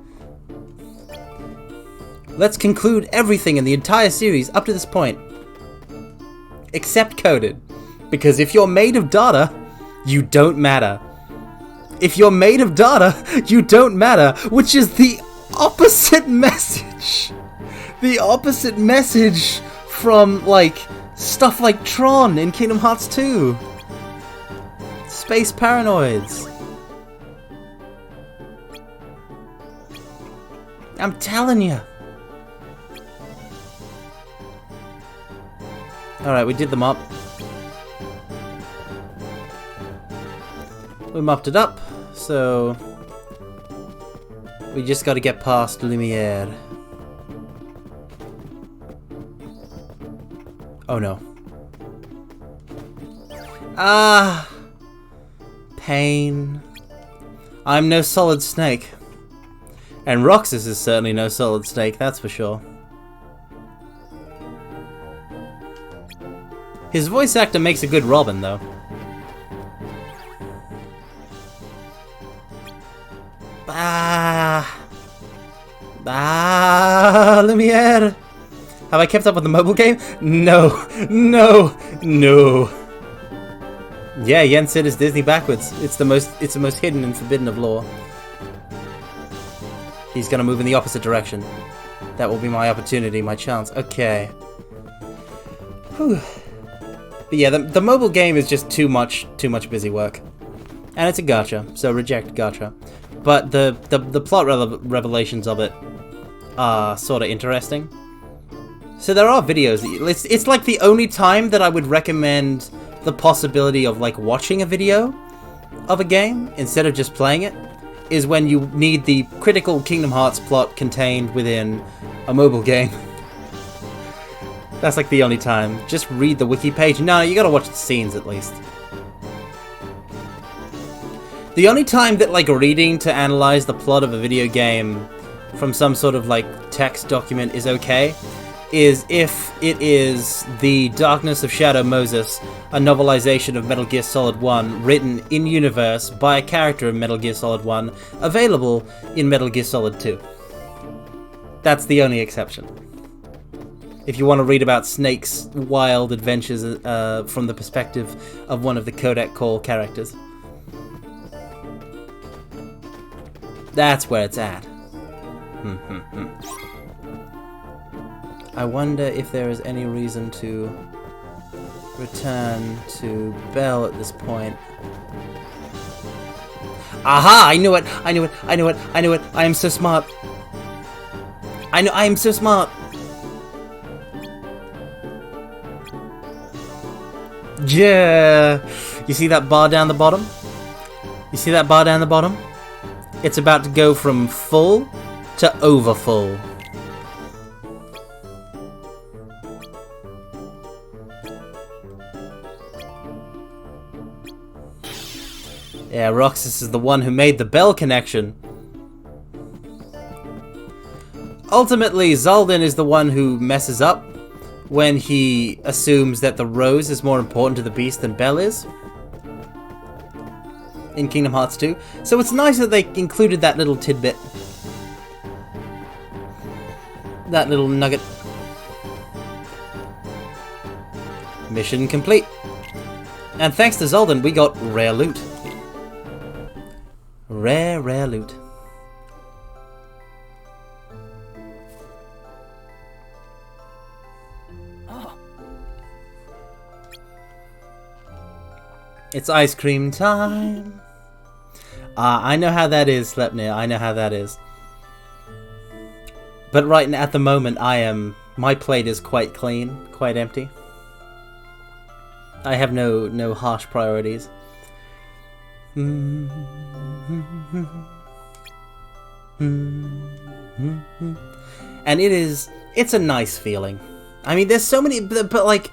Speaker 1: Let's conclude everything in the entire series up to this point. Except Coded. Because if you're made of data, you don't matter. If you're made of data, you don't matter, which is the opposite message. The opposite message from, like, stuff like Tron in Kingdom Hearts 2. Space paranoids. I'm telling you. Alright, we did the mop. We mopped it up, so we just gotta get past Lumiere. Oh no. Ah! Pain. I'm no Solid Snake. And Roxas is certainly no Solid Snake, that's for sure. His voice actor makes a good Robin, though. Lumiere! Have I kept up with the mobile game? No, no, no. Yeah, Yen Sid is Disney backwards. It's the most hidden and forbidden of lore. He's gonna move in the opposite direction. That will be my opportunity, my chance. Okay. Whew. But yeah, the mobile game is just too much busy work. And it's a gacha, so reject gacha. But the plot revelations of it are sort of interesting. So there are videos. It's like the only time that I would recommend the possibility of like watching a video of a game instead of just playing it, is when you need the critical Kingdom Hearts plot contained within a mobile game. That's like the only time. Just read the wiki page. No, you gotta watch the scenes at least. The only time that like reading to analyze the plot of a video game from some sort of like text document is okay is if it is The Darkness of Shadow Moses, a novelization of Metal Gear Solid 1 written in-universe by a character in Metal Gear Solid 1, available in Metal Gear Solid 2. That's the only exception. If you want to read about Snake's wild adventures from the perspective of one of the Codec Call characters. That's where it's at. I wonder if there is any reason to return to Bell at this point. Aha! I knew it! I knew it! I knew it! I knew it! I am so smart! I am so smart! Yeah! You see that bar down the bottom? You see that bar down the bottom? It's about to go from full to overfull. Yeah, Roxas is the one who made the Bell connection. Ultimately, Zaldin is the one who messes up when he assumes that the rose is more important to the beast than Bell is. In Kingdom Hearts 2. So it's nice that they included that little tidbit. That little nugget. Mission complete. And thanks to Zaldin, we got rare loot. Rare loot. It's ice cream time. I know how that is, Sleipnir. I know how that is. But right now, at the moment, my plate is quite clean, quite empty. I have no harsh priorities. And it's a nice feeling. I mean, there's so many, but like,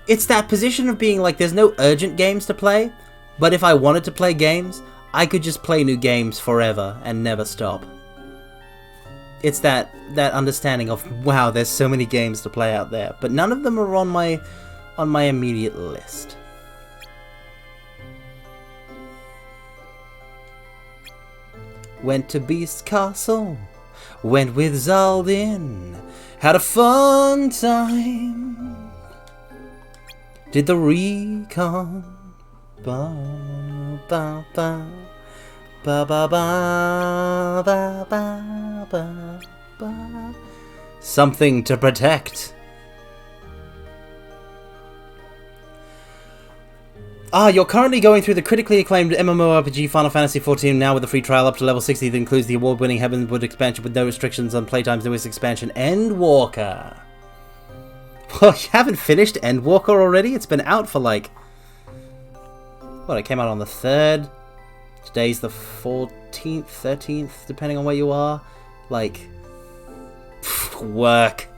Speaker 1: it's that position of being like, there's no urgent games to play, but if I wanted to play games, I could just play new games forever and never stop. It's that understanding of, wow, there's so many games to play out there, but none of them are on my immediate list. Went to Beast Castle, went with Zaldin, had a fun time. Did the recon. Ba ba ba ba ba ba ba ba ba ba. Something to protect. You're currently going through the critically acclaimed MMORPG Final Fantasy XIV now with a free trial up to level 60 that includes the award-winning Heavenwood expansion with no restrictions on Playtime's newest expansion, Endwalker. Well, you haven't finished Endwalker already? It's been out for like... What, it came out on the 3rd? Today's the 14th, 13th, depending on where you are. Like... Work.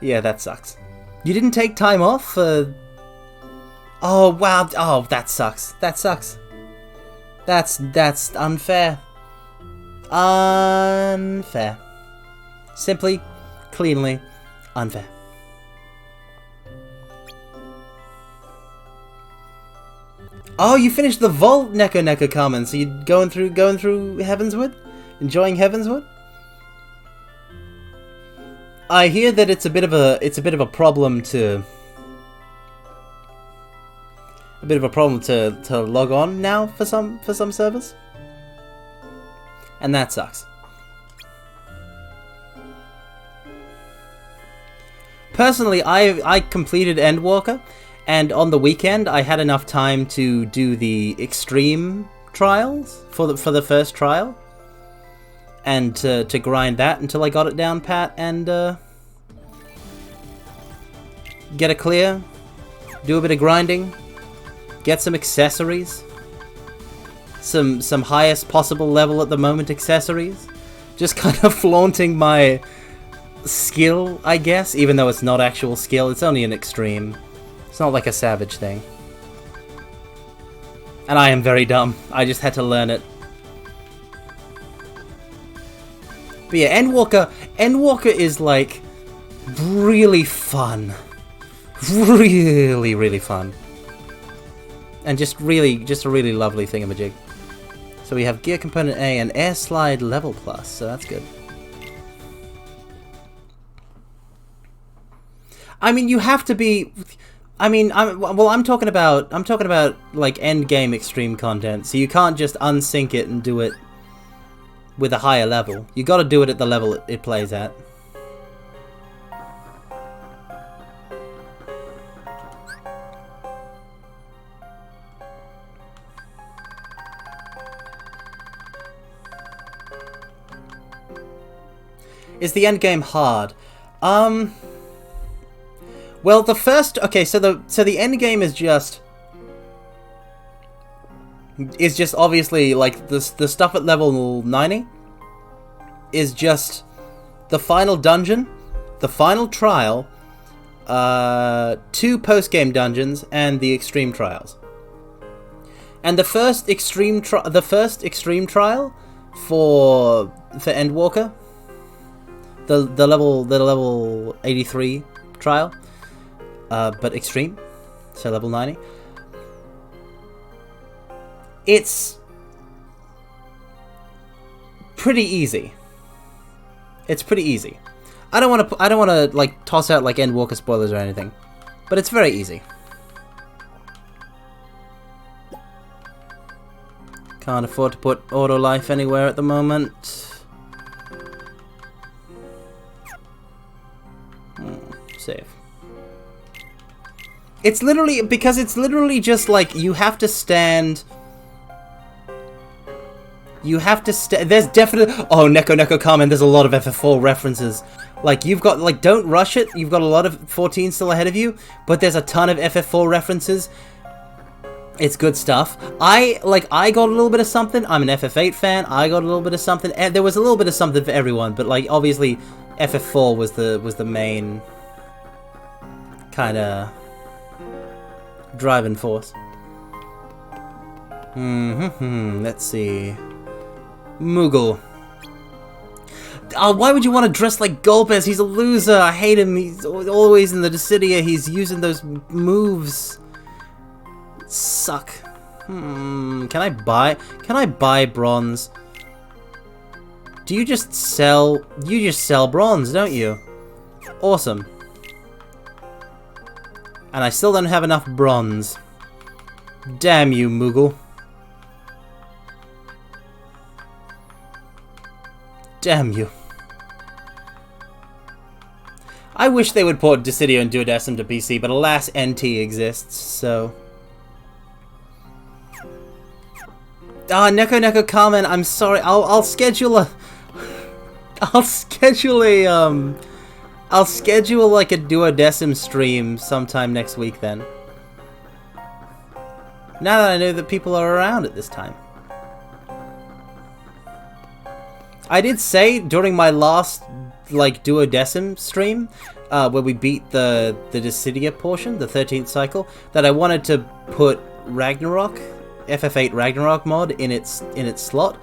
Speaker 1: Yeah, that sucks. You didn't take time off for... Oh, wow. Oh, that sucks. That's unfair. Unfair. Simply, cleanly unfair. Oh, you finished the Vault, Neko Carmen. So you going through Heavenswood? Enjoying Heavenswood? I hear that it's a bit of a problem to log on now for some servers. And that sucks. Personally, I completed Endwalker, and on the weekend I had enough time to do the extreme trials for the first trial, and to grind that until I got it down pat and get a clear, do a bit of grinding, get some accessories, some highest possible level at the moment accessories, just kind of flaunting my skill, I guess, even though it's not actual skill. It's only an extreme. It's not like a savage thing. And I am very dumb. I just had to learn it. But yeah, Endwalker is like really fun. Really, really fun. And just a really lovely thingamajig. So we have gear component A and air slide level plus, so that's good. I mean, you have to be. I mean, I'm talking about like end game extreme content. So you can't just unsync it and do it with a higher level. You got to do it at the level it plays at. Is the end game hard? Well, the first... Okay, so the end game is just obviously, like, the stuff at level 90 is just the final dungeon, the final trial, 2 post-game dungeons, and the extreme trials. And the first extreme trial for Endwalker, the level 83 trial, but extreme, so level 90. It's pretty easy. It's pretty easy. I don't want to like toss out like Endwalker spoilers or anything, but it's very easy. Can't afford to put auto life anywhere at the moment. Save. It's literally just like you have to stand. There's definitely. Oh, Neko Carmen. There's a lot of FF4 references. Like you've got like don't rush it. You've got a lot of 14 still ahead of you, but there's a ton of FF4 references. It's good stuff. I got a little bit of something. I'm an FF8 fan. I got a little bit of something. And there was a little bit of something for everyone, but like obviously FF4 was the main kind of driving force. Let's see. Moogle. Why would you want to dress like Golbez? He's a loser. I hate him. He's always in the Dissidia. He's using those moves. Suck. Can I buy bronze? Do you just sell bronze, don't you? Awesome. And I still don't have enough bronze. Damn you, Moogle. Damn you. I wish they would port Dissidia and Duodecim to PC, but alas, NT exists, so... Neko Carmen, I'm sorry. I'll schedule like a Duodecim stream sometime next week then. Now that I know that people are around at this time. I did say during my last like Duodecim stream, where we beat the Dissidia portion, the 13th cycle, that I wanted to put Ragnarok, FF8 Ragnarok mod in its slot.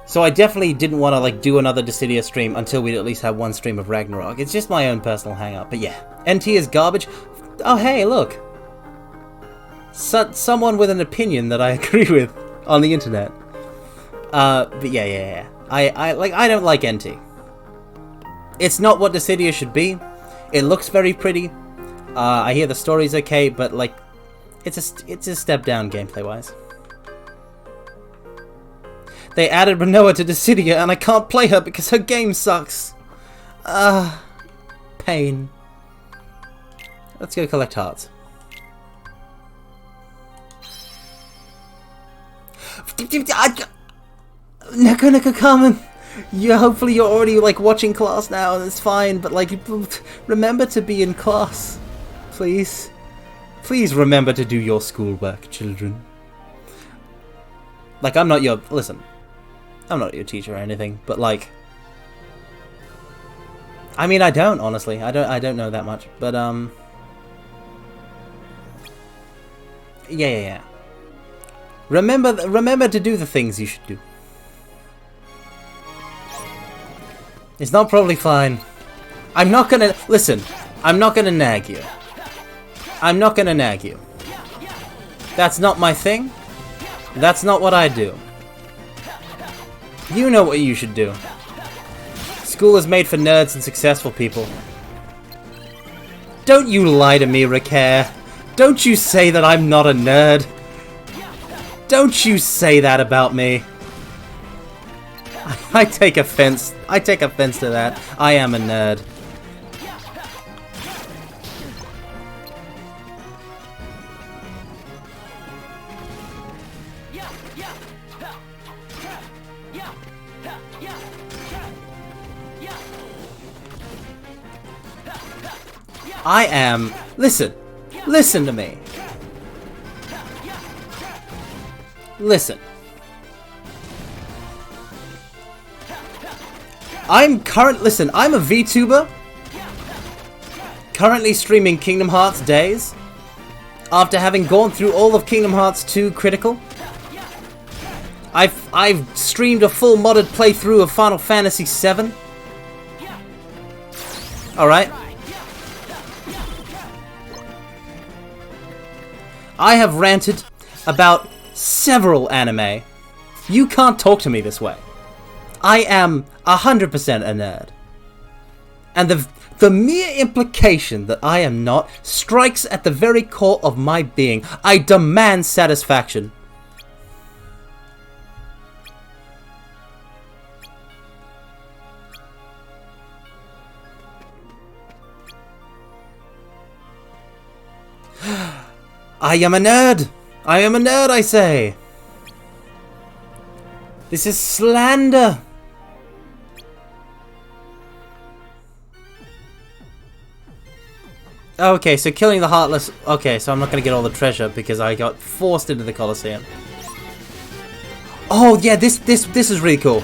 Speaker 1: So I definitely didn't want to like do another Dissidia stream until we'd at least have one stream of Ragnarok. It's just my own personal hang-up. But yeah, NT is garbage. Oh hey, look. Someone with an opinion that I agree with on the internet. But yeah. I don't like NT. It's not what Dissidia should be. It looks very pretty. I hear the story's okay, but like it's a step down gameplay wise. They added Renoa to Dissidia and I can't play her because her game sucks. Pain. Let's go collect hearts. Neko Carmen, hopefully you're already like watching class now and it's fine, but like remember to be in class, please. Please remember to do your schoolwork, children. Like I'm not your teacher or anything, but like I mean, I don't, honestly. I don't know that much. But, yeah. Remember to do the things you should do. It's not probably fine. I'm not gonna... Listen, I'm not gonna nag you. I'm not gonna nag you. That's not my thing. That's not what I do. You know what you should do. School is made for nerds and successful people. Don't you lie to me, Ricare. Don't you say that I'm not a nerd. Don't you say that about me. I take offense. I take offense to that. I am a nerd. I am... Listen. Listen to me. Listen. Listen, I'm a VTuber. Currently streaming Kingdom Hearts Days. After having gone through all of Kingdom Hearts 2 Critical. I've streamed a full modded playthrough of Final Fantasy VII. Alright. I have ranted about several anime. You can't talk to me this way. I am 100% a nerd. And the mere implication that I am not strikes at the very core of my being. I demand satisfaction. I am a nerd! I am a nerd, I say! This is slander! Okay, so killing the Heartless... Okay, so I'm not gonna get all the treasure because I got forced into the Colosseum. Oh, yeah, this is really cool.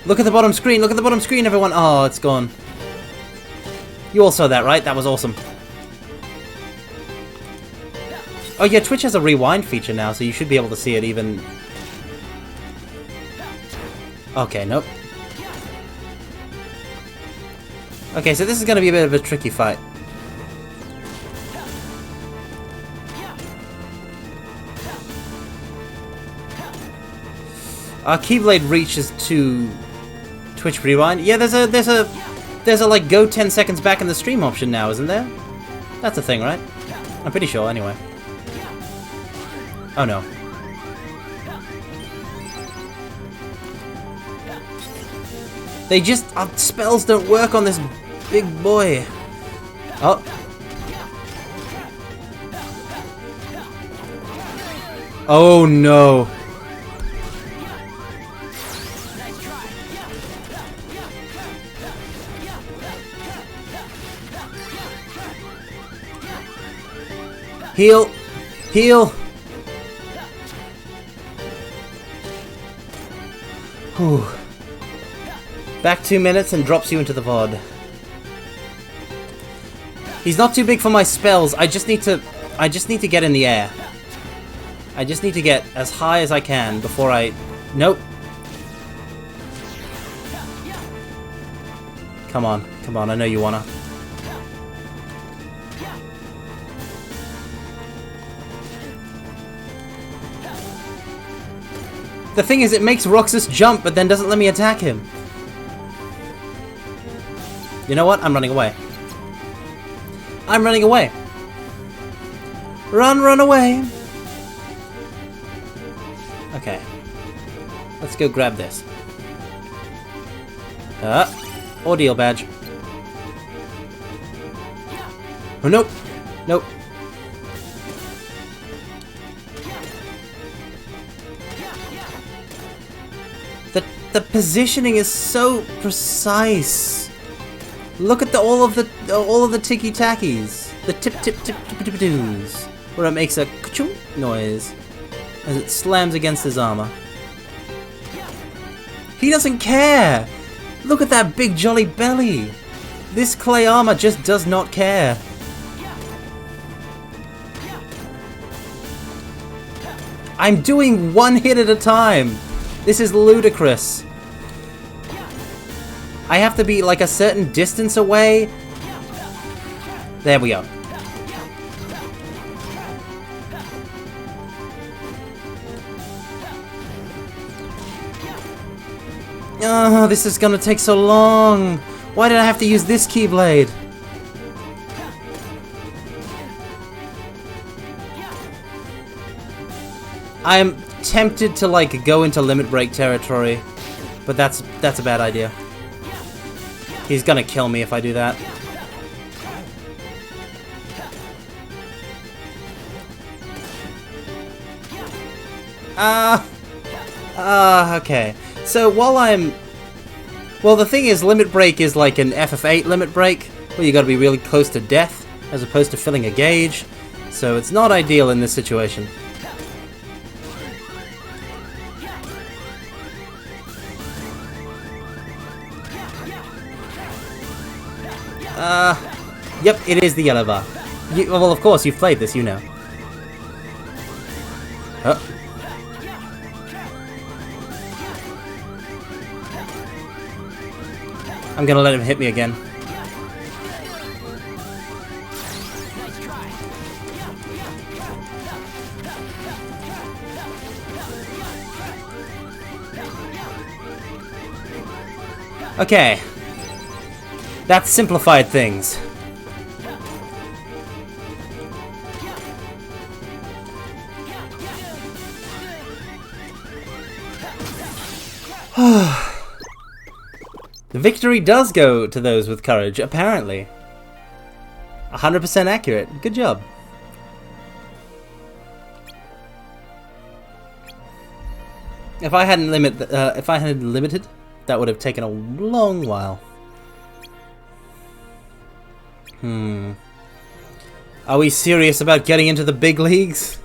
Speaker 1: Look at the bottom screen, look at the bottom screen, everyone! Oh, it's gone. You all saw that, right? That was awesome. Oh yeah, Twitch has a rewind feature now, so you should be able to see it even... Okay, nope. Okay, so this is going to be a bit of a tricky fight. Our Keyblade reaches to Twitch rewind. Yeah, there's a like go 10 seconds back in the stream option now, isn't there? That's a thing, right? I'm pretty sure, anyway. Oh no. They just... spells don't work on this big boy. Oh. Oh no. Heal. Heal. Whew. Back 2 minutes and drops you into the VOD. He's not too big for my spells. I just need to get in the air. I just need to get as high as I can before I... Nope. Come on. Come on, I know you wanna. The thing is, it makes Roxas jump, but then doesn't let me attack him. You know what? I'm running away. I'm running away. Run away. Okay. Let's go grab this. Ordeal badge. Oh, nope. Nope. The positioning is so precise. Look at all of the ticky tackies, the tip doos, where it makes a ka-choo noise as it slams against his armor. He doesn't care. Look at that big jolly belly! This clay armor just does not care. I'm doing one hit at a time! This is ludicrous. I have to be like a certain distance away. There we go. Oh, this is gonna take so long. Why did I have to use this keyblade? I'm tempted to like go into limit break territory, but that's a bad idea. He's gonna kill me if I do that. Okay. So while I'm... Well, the thing is, limit break is like an FF8 limit break, where you gotta be really close to death, as opposed to filling a gauge. So it's not ideal in this situation. Yep, it is the yellow bar. Well, of course, you've played this, you know. Huh. I'm gonna let him hit me again. Okay. That simplified things. The victory does go to those with courage, apparently. 100% accurate. Good job. If I hadn't limited, that would have taken a long while. Are we serious about getting into the big leagues?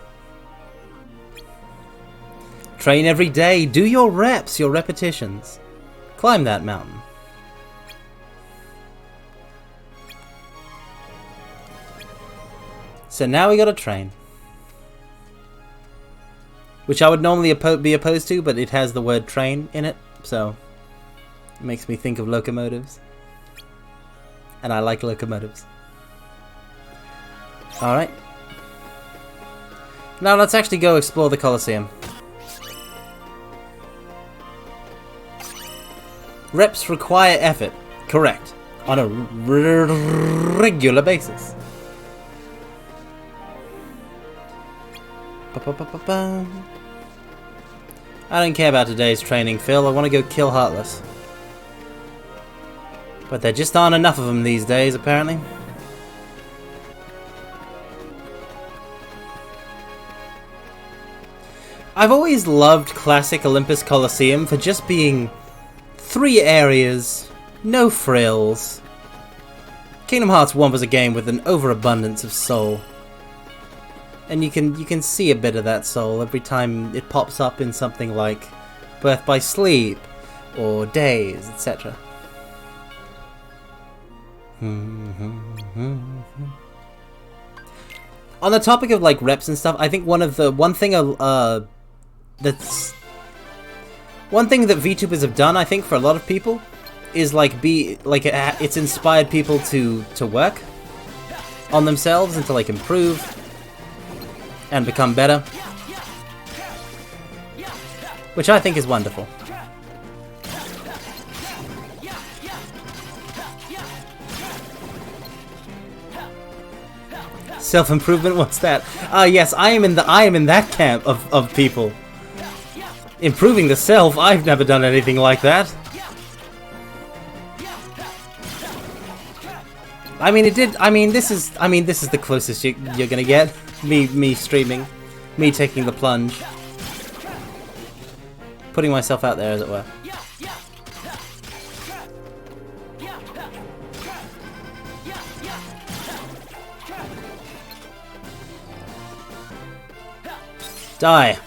Speaker 1: Train every day. Do your reps, your repetitions. Climb that mountain. So now we gotta train. Which I would normally be opposed to, but it has the word train in it, so it makes me think of locomotives. And I like locomotives. Alright. Now let's actually go explore the Colosseum. Reps require effort. Correct. On a regular basis. I don't care about today's training, Phil. I want to go kill Heartless. But there just aren't enough of them these days, apparently. I've always loved classic Olympus Coliseum for just being 3 areas, no frills. Kingdom Hearts 1 was a game with an overabundance of soul. And you can see a bit of that soul every time it pops up in something like Birth by Sleep or Days, etc. On the topic of like reps and stuff, I think one thing that VTubers have done, I think, for a lot of people, is it's inspired people to work on themselves and to like improve and become better, which I think is wonderful. Self-improvement, what's that? Yes, I am in that camp of people. Improving the self, I've never done anything like that. This is the closest you're gonna get. Me streaming, me taking the plunge, putting myself out there, as it were. Die!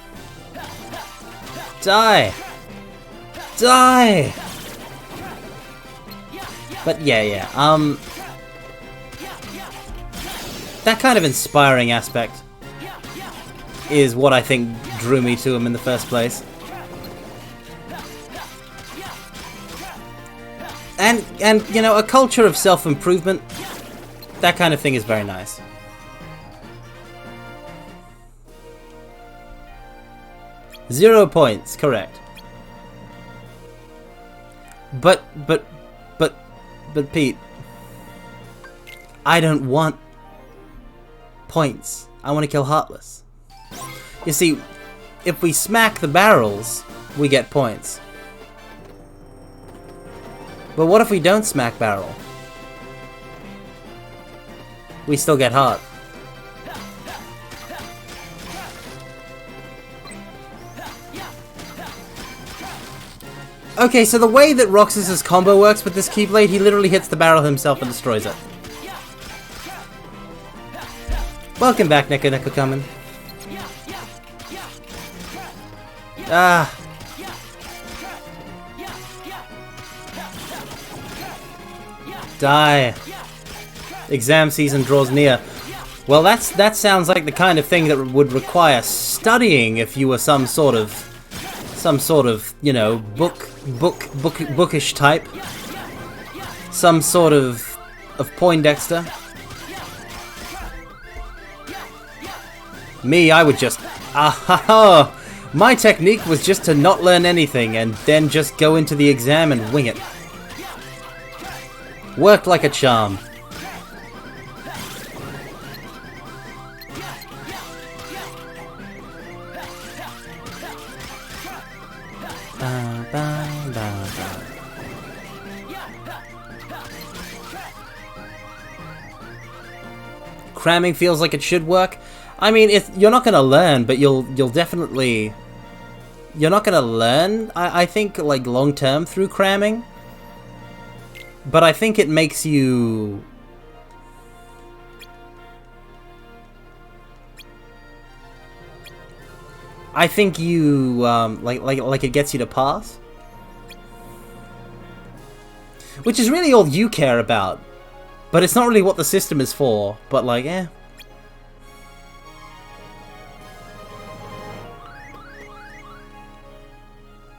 Speaker 1: Die! Die! But yeah. That kind of inspiring aspect is what I think drew me to him in the first place. And you know, a culture of self-improvement, that kind of thing is very nice. Zero points, correct. But Pete, I don't want points. I want to kill Heartless. You see, if we smack the barrels, we get points. But what if we don't smack barrel? We still get heart. Okay, so the way that Roxas's combo works with this Keyblade, he literally hits the barrel himself and destroys it. Welcome back, Neko Neko Kamen. Ah. Die. Exam season draws near. Well, that sounds like the kind of thing that would require studying if you were some sort of, you know, bookish type. Some sort of Poindexter. Me, I would just, my technique was just to not learn anything and then just go into the exam and wing it. Worked like a charm. Cramming feels like it should work. I mean, you're not gonna learn, but you'll definitely... You're not gonna learn, I think, like, long-term through cramming. But I think it makes you... I think you, like it gets you to pass. Which is really all you care about. But it's not really what the system is for, but like, eh.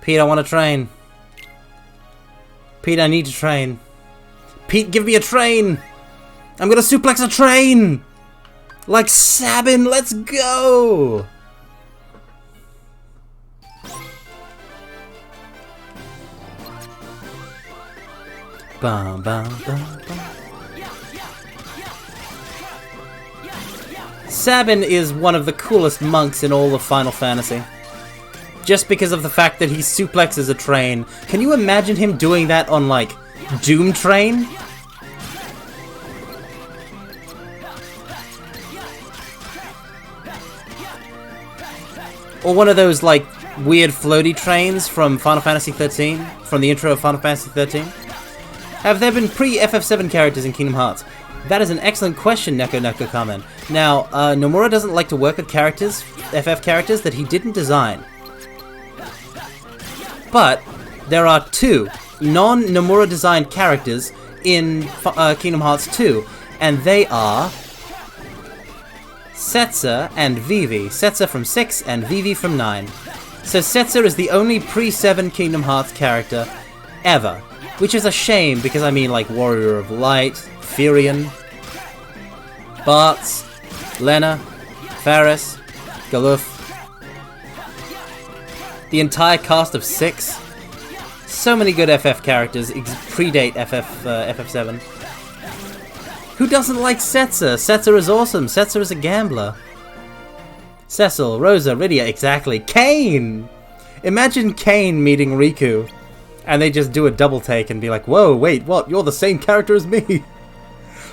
Speaker 1: Pete, I want to train. Pete, I need to train. Pete, give me a train! I'm gonna suplex a train! Like Sabin, let's go! Bum, bum, bum, bum. Sabin is one of the coolest monks in all of Final Fantasy. Just because of the fact that he suplexes a train. Can you imagine him doing that on, like, Doom Train? Or one of those, like, weird floaty trains from Final Fantasy XIII? From the intro of Final Fantasy XIII? Have there been pre-FF7 characters in Kingdom Hearts? That is an excellent question, Neko Neko Kamen. Now, Nomura doesn't like to work with characters, FF characters, that he didn't design. But there are two non-Nomura designed characters in Kingdom Hearts 2, and they are Setzer and Vivi. Setzer from 6 and Vivi from 9. So Setzer is the only pre-7 Kingdom Hearts character ever, which is a shame because I mean like Warrior of Light, Firion, Bartz, Lena, Faris, Galuf. The entire cast of 6. So many good FF characters predate FF7. Who doesn't like Setzer? Setzer is awesome. Setzer is a gambler. Cecil, Rosa, Rydia, exactly. Kane! Imagine Kane meeting Riku, and they just do a double take and be like, whoa, wait, what? You're the same character as me!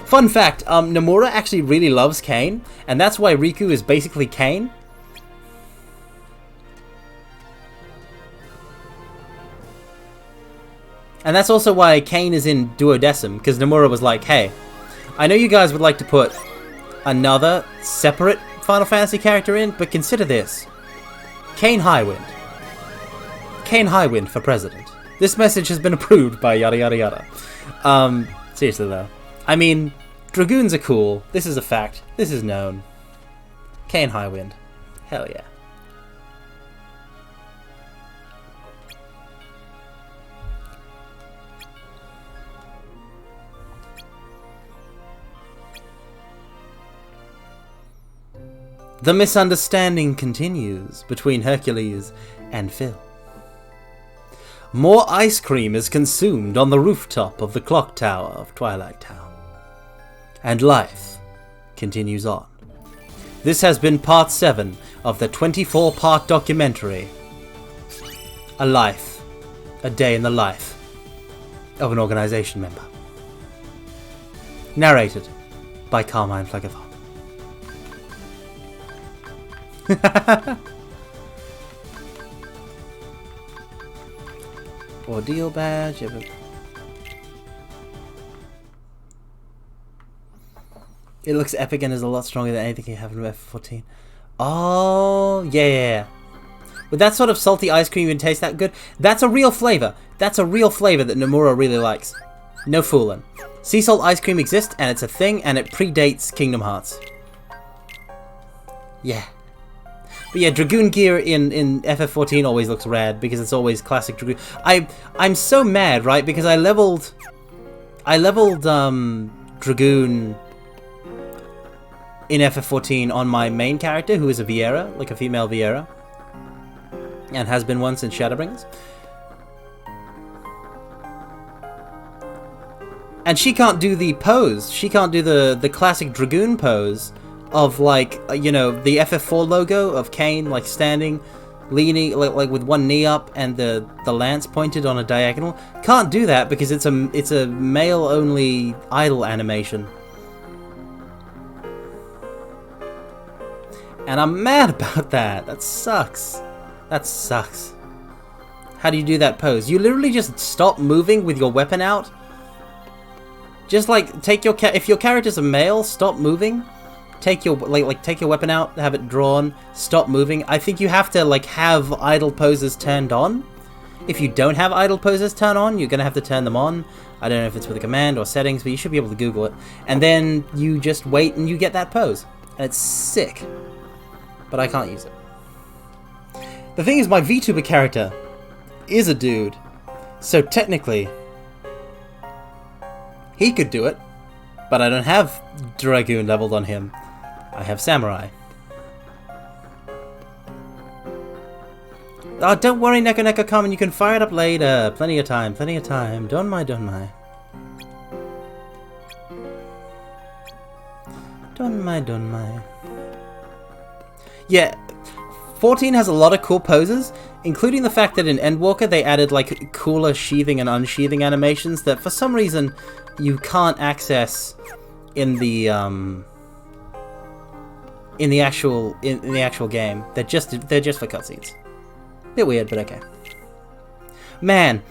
Speaker 1: Fun fact, Nomura actually really loves Kane, and that's why Riku is basically Kane. And that's also why Kane is in Duodecim, because Nomura was like, hey, I know you guys would like to put another separate Final Fantasy character in, but consider this. Kane Highwind. Kane Highwind for president. This message has been approved by yada yada yada. Seriously though. I mean, Dragoons are cool. This is a fact. This is known. Kane Highwind. Hell yeah. The misunderstanding continues between Hercules and Phil. More ice cream is consumed on the rooftop of the clock tower of Twilight Town. And life continues on. This has been part 7 of the 24-part documentary, A Life, A Day in the Life of an Organization Member. Narrated by Carmine Flegathon. Ordeal badge. It looks epic and is a lot stronger than anything you have in FF14. Oh, yeah. With that sort of salty ice cream, you can taste that good. That's a real flavor. That's a real flavor that Nomura really likes. No fooling. Sea salt ice cream exists, and it's a thing, and it predates Kingdom Hearts. Yeah. But yeah, Dragoon gear in FF14 always looks rad because it's always classic Dragoon. I'm so mad, right? Because I leveled Dragoon in FF14 on my main character, who is a Viera, like a female Viera, and has been one since Shadowbringers. And she can't do the pose. She can't do the classic Dragoon pose of, like, you know, the FF4 logo of Kain, like, standing, leaning, like with one knee up and the lance pointed on a diagonal. Can't do that because it's a male-only idle animation. And I'm mad about that. That sucks. That sucks. How do you do that pose? You literally just stop moving with your weapon out. Just, like, take your if your character's a male, stop moving. Take your take your weapon out, have it drawn, stop moving. I think you have to, like, have idle poses turned on. If you don't have idle poses turned on, you're gonna have to turn them on. I don't know if it's with a command or settings, but you should be able to Google it. And then you just wait and you get that pose. And it's sick. But I can't use it. The thing is, my VTuber character is a dude. So technically, he could do it. But I don't have Dragoon leveled on him. I have Samurai. Oh, don't worry, Neko Neko Kamen, you can fire it up later. Plenty of time, plenty of time. Don't mind. Don't mind. Yeah, 14 has a lot of cool poses, including the fact that in Endwalker they added, like, cooler sheathing and unsheathing animations that for some reason you can't access in the actual game. They're just for cutscenes. Bit weird, but okay. Man,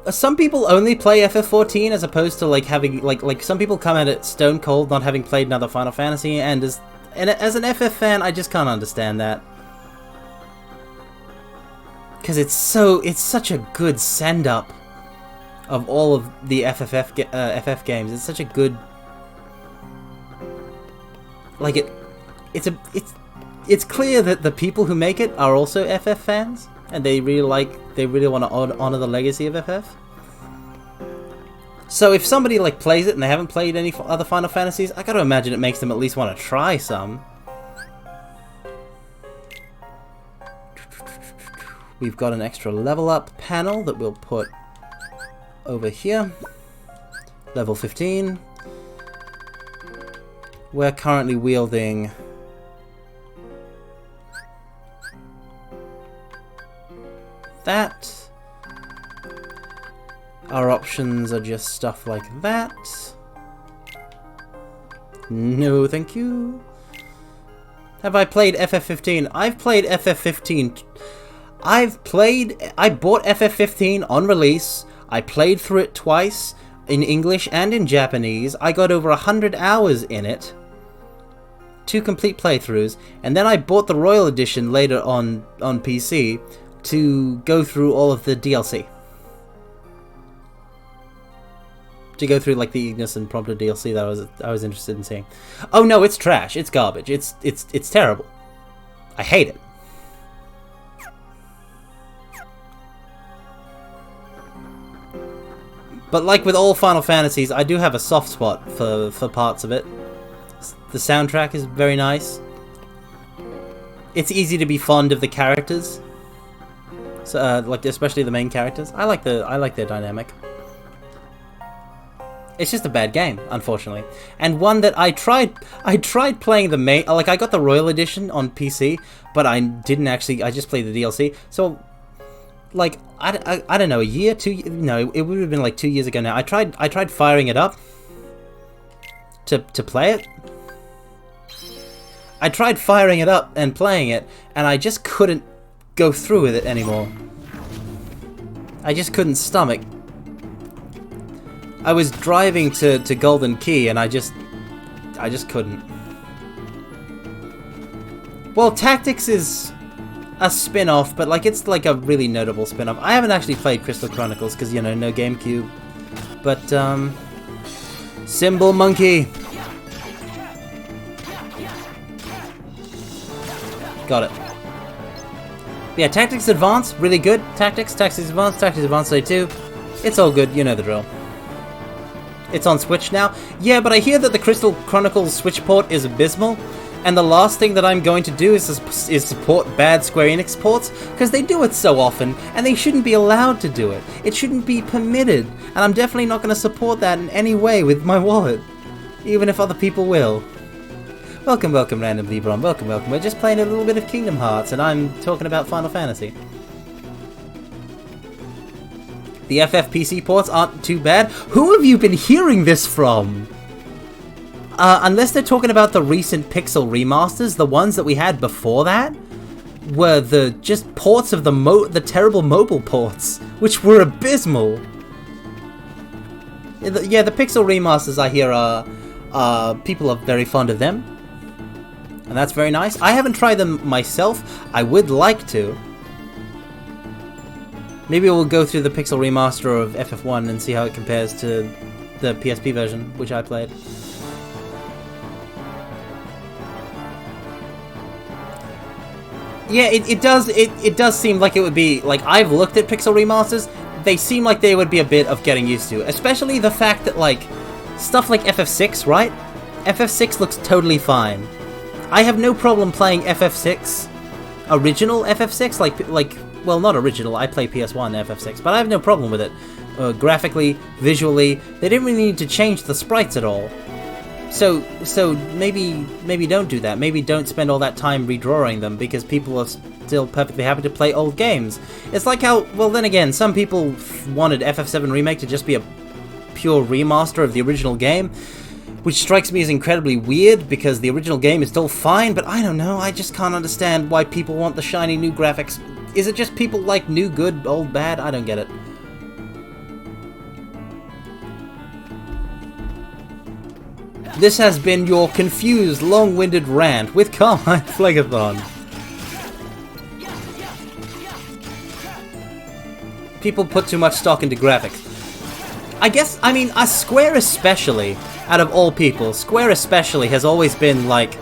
Speaker 1: some people only play FF14 as opposed to, like, having like some people come at it stone cold, not having played another Final Fantasy, and as an FF fan, I just can't understand that. Because it's such a good send up of all of the FF games. It's such a good, like, it's clear that the people who make it are also FF fans, and they really want to honor the legacy of FF. So if somebody, like, plays it and they haven't played any other Final Fantasies, I gotta imagine it makes them at least want to try some. We've got an extra level up panel that we'll put over here. Level 15. We're currently wielding that. Our options are just stuff like that. No, thank you. Have I played FF15? I've played FF15. I bought FF15 on release. I played through it twice, in English and in Japanese. I got over 100 hours in it. 2 complete playthroughs. And then I bought the Royal Edition later on PC. to go through all of the DLC. To go through like the Ignis and Prompto DLC that I was interested in seeing. Oh no, it's trash. It's garbage. It's terrible. I hate it. But like with all Final Fantasies, I do have a soft spot for parts of it. The soundtrack is very nice. It's easy to be fond of the characters. So, like especially the main characters. I like their dynamic. It's just a bad game, unfortunately, and one that I tried playing the main. Like I got the Royal Edition on PC, but I didn't actually. I just played the DLC. So, like I don't know, a year, 2. No, it would have been like 2 years ago now. I tried firing it up to play it. I tried firing it up and playing it, and I just couldn't go through with it anymore. I just couldn't stomach. I was driving to Golden Key, and I just couldn't. Well, Tactics is a spin-off, but like it's like a really notable spin-off. I haven't actually played Crystal Chronicles because, you know, no GameCube. But Symbol Monkey. Got it. Yeah, Tactics Advance, really good. Tactics Advance Day 2. It's all good, you know the drill. It's on Switch now. Yeah, but I hear that the Crystal Chronicles Switch port is abysmal, and the last thing that I'm going to do is support bad Square Enix ports, because they do it so often, and they shouldn't be allowed to do it. It shouldn't be permitted, and I'm definitely not going to support that in any way with my wallet, even if other people will. Welcome, Random Lebron, welcome. We're just playing a little bit of Kingdom Hearts, and I'm talking about Final Fantasy. The FFPC ports aren't too bad. Who have you been hearing this from? Unless they're talking about the recent Pixel remasters, the ones that we had before that were the just ports of the terrible mobile ports, which were abysmal. Yeah, the Pixel remasters I hear are people are very fond of them, and that's very nice. I haven't tried them myself. I would like to. Maybe we'll go through the Pixel remaster of FF1 and see how it compares to the PSP version, which I played. Yeah, it does seem like it would be, like, I've looked at Pixel remasters, they seem like they would be a bit of getting used to, especially the fact that, like, stuff like FF6, right? FF6 looks totally fine. I have no problem playing FF6, original FF6, like, well, not original, I play PS1 FF6, but I have no problem with it. Graphically, visually, they didn't really need to change the sprites at all. So maybe don't do that. Maybe don't spend all that time redrawing them, because people are still perfectly happy to play old games. It's like how, well then again, some people wanted FF7 Remake to just be a pure remaster of the original game, which strikes me as incredibly weird, because the original game is still fine, but I don't know, I just can't understand why people want the shiny new graphics. Is it just people like new good, old bad? I don't get it. This has been your confused, long-winded rant with Carmine Phlegathon. People put too much stock into graphics. I mean, Square especially, out of all people, Square especially has always been, like,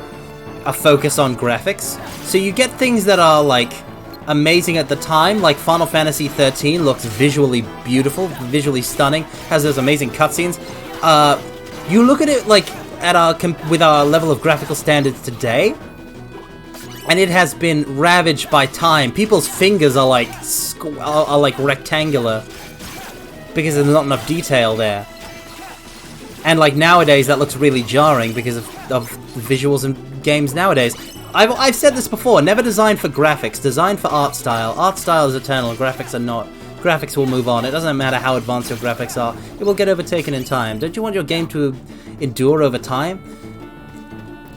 Speaker 1: a focus on graphics. So you get things that are, like, amazing at the time, like Final Fantasy 13 looks visually beautiful, visually stunning, has those amazing cutscenes. You look at it, like, with our level of graphical standards today, and it has been ravaged by time. People's fingers are like rectangular because there's not enough detail there. And like nowadays, that looks really jarring because of visuals in games nowadays. I've said this before. Never designed for graphics. Designed for art style. Art style is eternal. Graphics are not. Graphics will move on. It doesn't matter how advanced your graphics are. It will get overtaken in time. Don't you want your game to endure over time?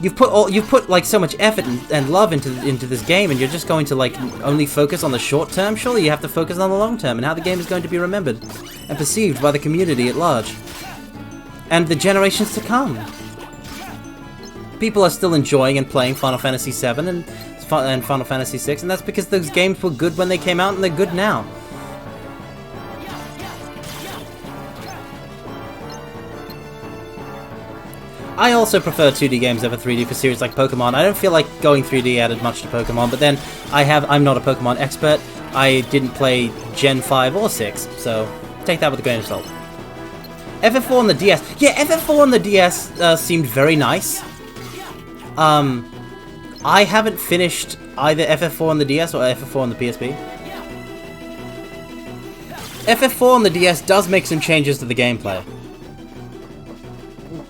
Speaker 1: You've put like so much effort and love into this game, and you're just going to like only focus on the short term? Surely you have to focus on the long term and how the game is going to be remembered and perceived by the community at large and the generations to come. People are still enjoying and playing Final Fantasy VII, and and Final Fantasy VI, and that's because those games were good when they came out, and they're good now. I also prefer 2D games over 3D for series like Pokemon. I don't feel like going 3D added much to Pokemon, but then I'm not a Pokemon expert. I didn't play Gen 5 or 6, so take that with a grain of salt. FF4 on the DS. Yeah, FF4 on the DS seemed very nice. I haven't finished either FF4 on the DS or FF4 on the PSP. FF4 on the DS does make some changes to the gameplay.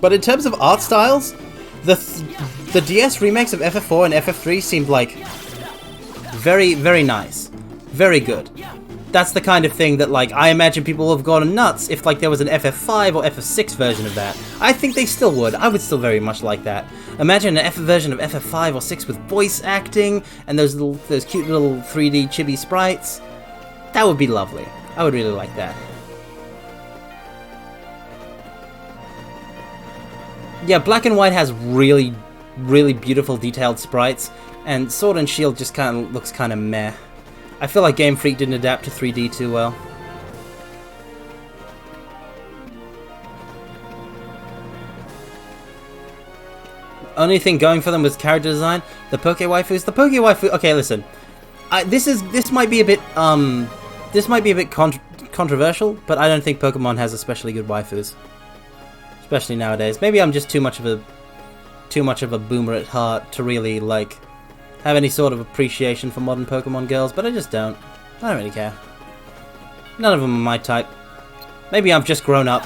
Speaker 1: But in terms of art styles, the DS remakes of FF4 and FF3 seemed like very, very nice. Very good. That's the kind of thing that, like, I imagine people have gone nuts if, like, there was an FF5 or FF6 version of that. I think they still would. I would still very much like that. Imagine an version of FF5 or 6 with voice acting and those cute little 3D chibi sprites. That would be lovely. I would really like that. Yeah, Black and White has really, really beautiful detailed sprites, and Sword and Shield just kind of looks kind of meh. I feel like Game Freak didn't adapt to 3D too well. Only thing going for them was character design. The Poke Waifus. The Poke Waifu. Okay, listen. This might be a bit controversial, but I don't think Pokemon has especially good waifus. Especially nowadays. Maybe I'm just too much of a boomer at heart to really, like, have any sort of appreciation for modern Pokemon girls, but I just don't. I don't really care. None of them are my type. Maybe I've just grown up.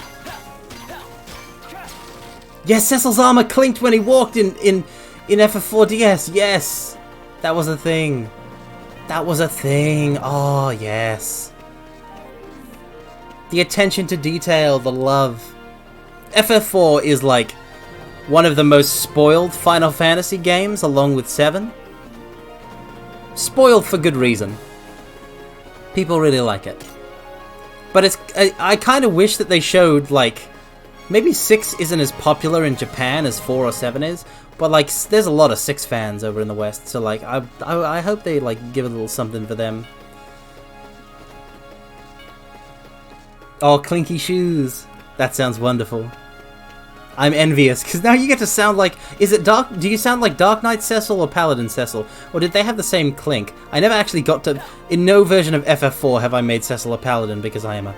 Speaker 1: Yes, Cecil's armor clinked when he walked in FF4DS. Yes! That was a thing. That was a thing. Oh, yes. The attention to detail, the love. FF4 is like one of the most spoiled Final Fantasy games, along with 7. Spoiled for good reason. People really like it. But it's I kind of wish that they showed, like, maybe 6 isn't as popular in Japan as 4 or 7 is, but, like, there's a lot of 6 fans over in the West, so, like, I hope they, like, give a little something for them. Oh, clinky shoes. That sounds wonderful. I'm envious, because now you get to sound like... do you sound like Dark Knight Cecil or Paladin Cecil? Or did they have the same clink? I never actually got to... In no version of FF4 have I made Cecil a Paladin, because I am a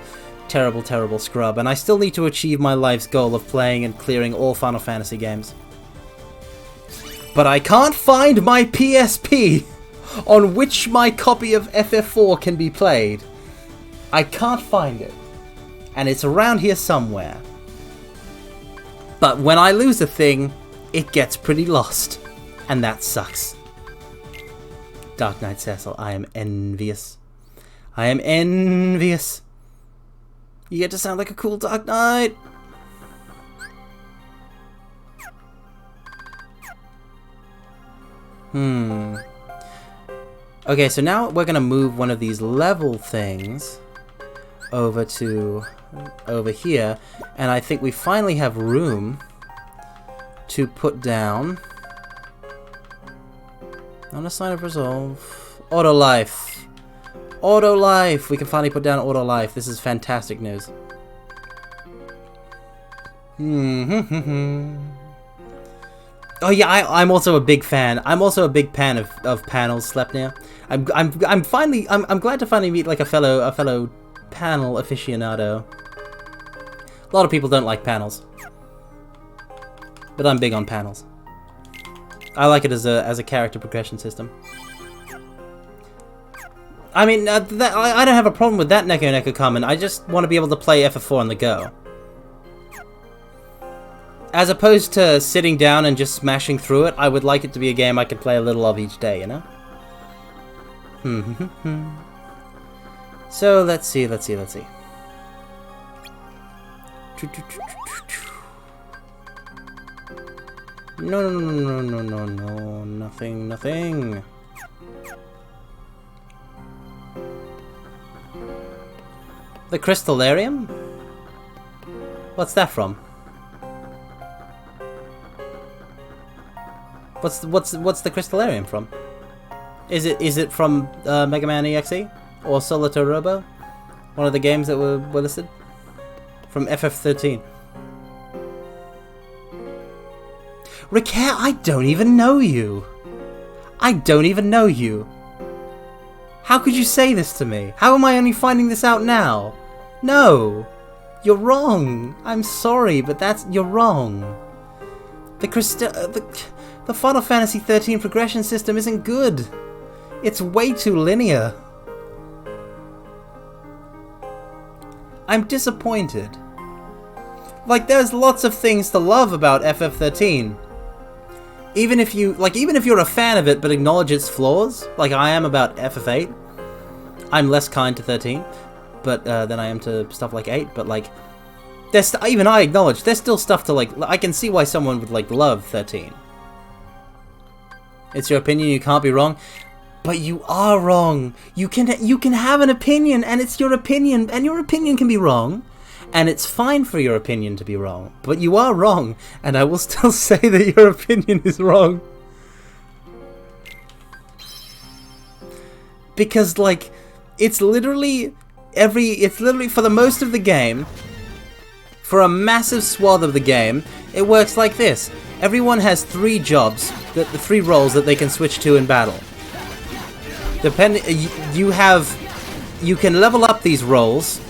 Speaker 1: terrible, terrible scrub, and I still need to achieve my life's goal of playing and clearing all Final Fantasy games. But I can't find my PSP on which my copy of FF4 can be played. I can't find it. And it's around here somewhere. But when I lose a thing, it gets pretty lost. And that sucks. Dark Knight Cecil, I am envious. I am envious. You get to sound like a cool Dark Knight. Okay, so now we're gonna move one of these level things over here, and I think we finally have room to put down on a sign of resolve. Auto life. Auto life. We can finally put down auto life. This is fantastic news. Oh yeah, I'm also a big fan. I'm also a big fan of panels, Sleipnir. I'm glad to finally meet, like, a fellow panel aficionado. A lot of people don't like panels, but I'm big on panels. I like it as a character progression system. I mean, I don't have a problem with that Neko Kamen. I just want to be able to play FF4 on the go, as opposed to sitting down and just smashing through it. I would like it to be a game I could play a little of each day, you know. So let's see. No, nothing. The Crystallarium? What's that from? What's the Crystallarium from? Is it from Mega Man EXE or Solitaire Robo? One of the games that were listed from FF13. Ricare, I don't even know you. I don't even know you. How could you say this to me? How am I only finding this out now? No, you're wrong. I'm sorry, but you're wrong. The Final Fantasy 13 progression system isn't good. It's way too linear. I'm disappointed. Like, there's lots of things to love about FF13. Even if you're a fan of it but acknowledge its flaws, like I am about FF8, I'm less kind to 13, but than I am to stuff like 8. But like, even I acknowledge there's still stuff to like. I can see why someone would like love 13. It's your opinion. You can't be wrong, but you are wrong. You can have an opinion, and it's your opinion, and your opinion can be wrong. And it's fine for your opinion to be wrong, but you are wrong, and I will still say that your opinion is wrong. Because, like, it's literally for the most of the game, for a massive swath of the game, it works like this. Everyone has 3 jobs, the 3 roles that they can switch to in battle. You can level up these roles,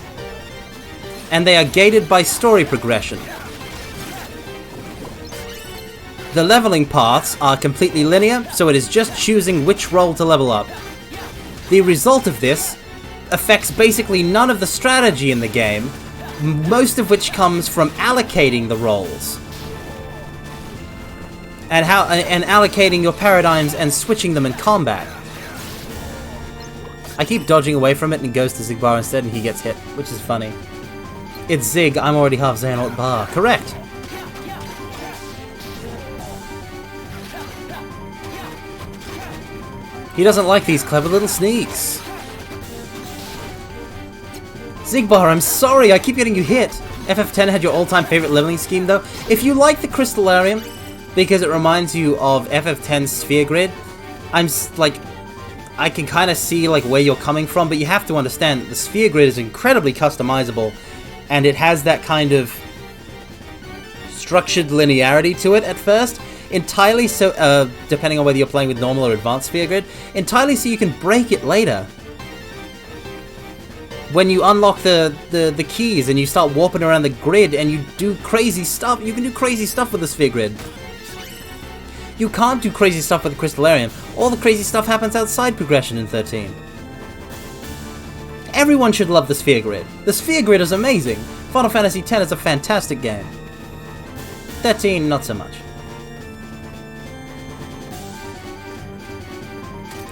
Speaker 1: and they are gated by story progression. The leveling paths are completely linear, so it is just choosing which role to level up. The result of this affects basically none of the strategy in the game, most of which comes from allocating the roles. And allocating your paradigms and switching them in combat. I keep dodging away from it and it goes to Zigbar instead and he gets hit, which is funny. It's Zig, I'm already half Xehanort Bar. Correct! He doesn't like these clever little sneaks. Zigbar, I'm sorry, I keep getting you hit. FF10 had your all-time favorite leveling scheme though. If you like the Crystallarium, because it reminds you of FF10's Sphere Grid, I can kind of see like where you're coming from, but you have to understand that the Sphere Grid is incredibly customizable. And it has that kind of structured linearity to it at first. Entirely so, depending on whether you're playing with normal or advanced Sphere Grid. Entirely so you can break it later. When you unlock the keys and you start warping around the grid and you do crazy stuff, you can do crazy stuff with the Sphere Grid. You can't do crazy stuff with the Crystallarium. All the crazy stuff happens outside progression in 13. Everyone should love the Sphere Grid. The Sphere Grid is amazing. Final Fantasy X is a fantastic game. 13, not so much.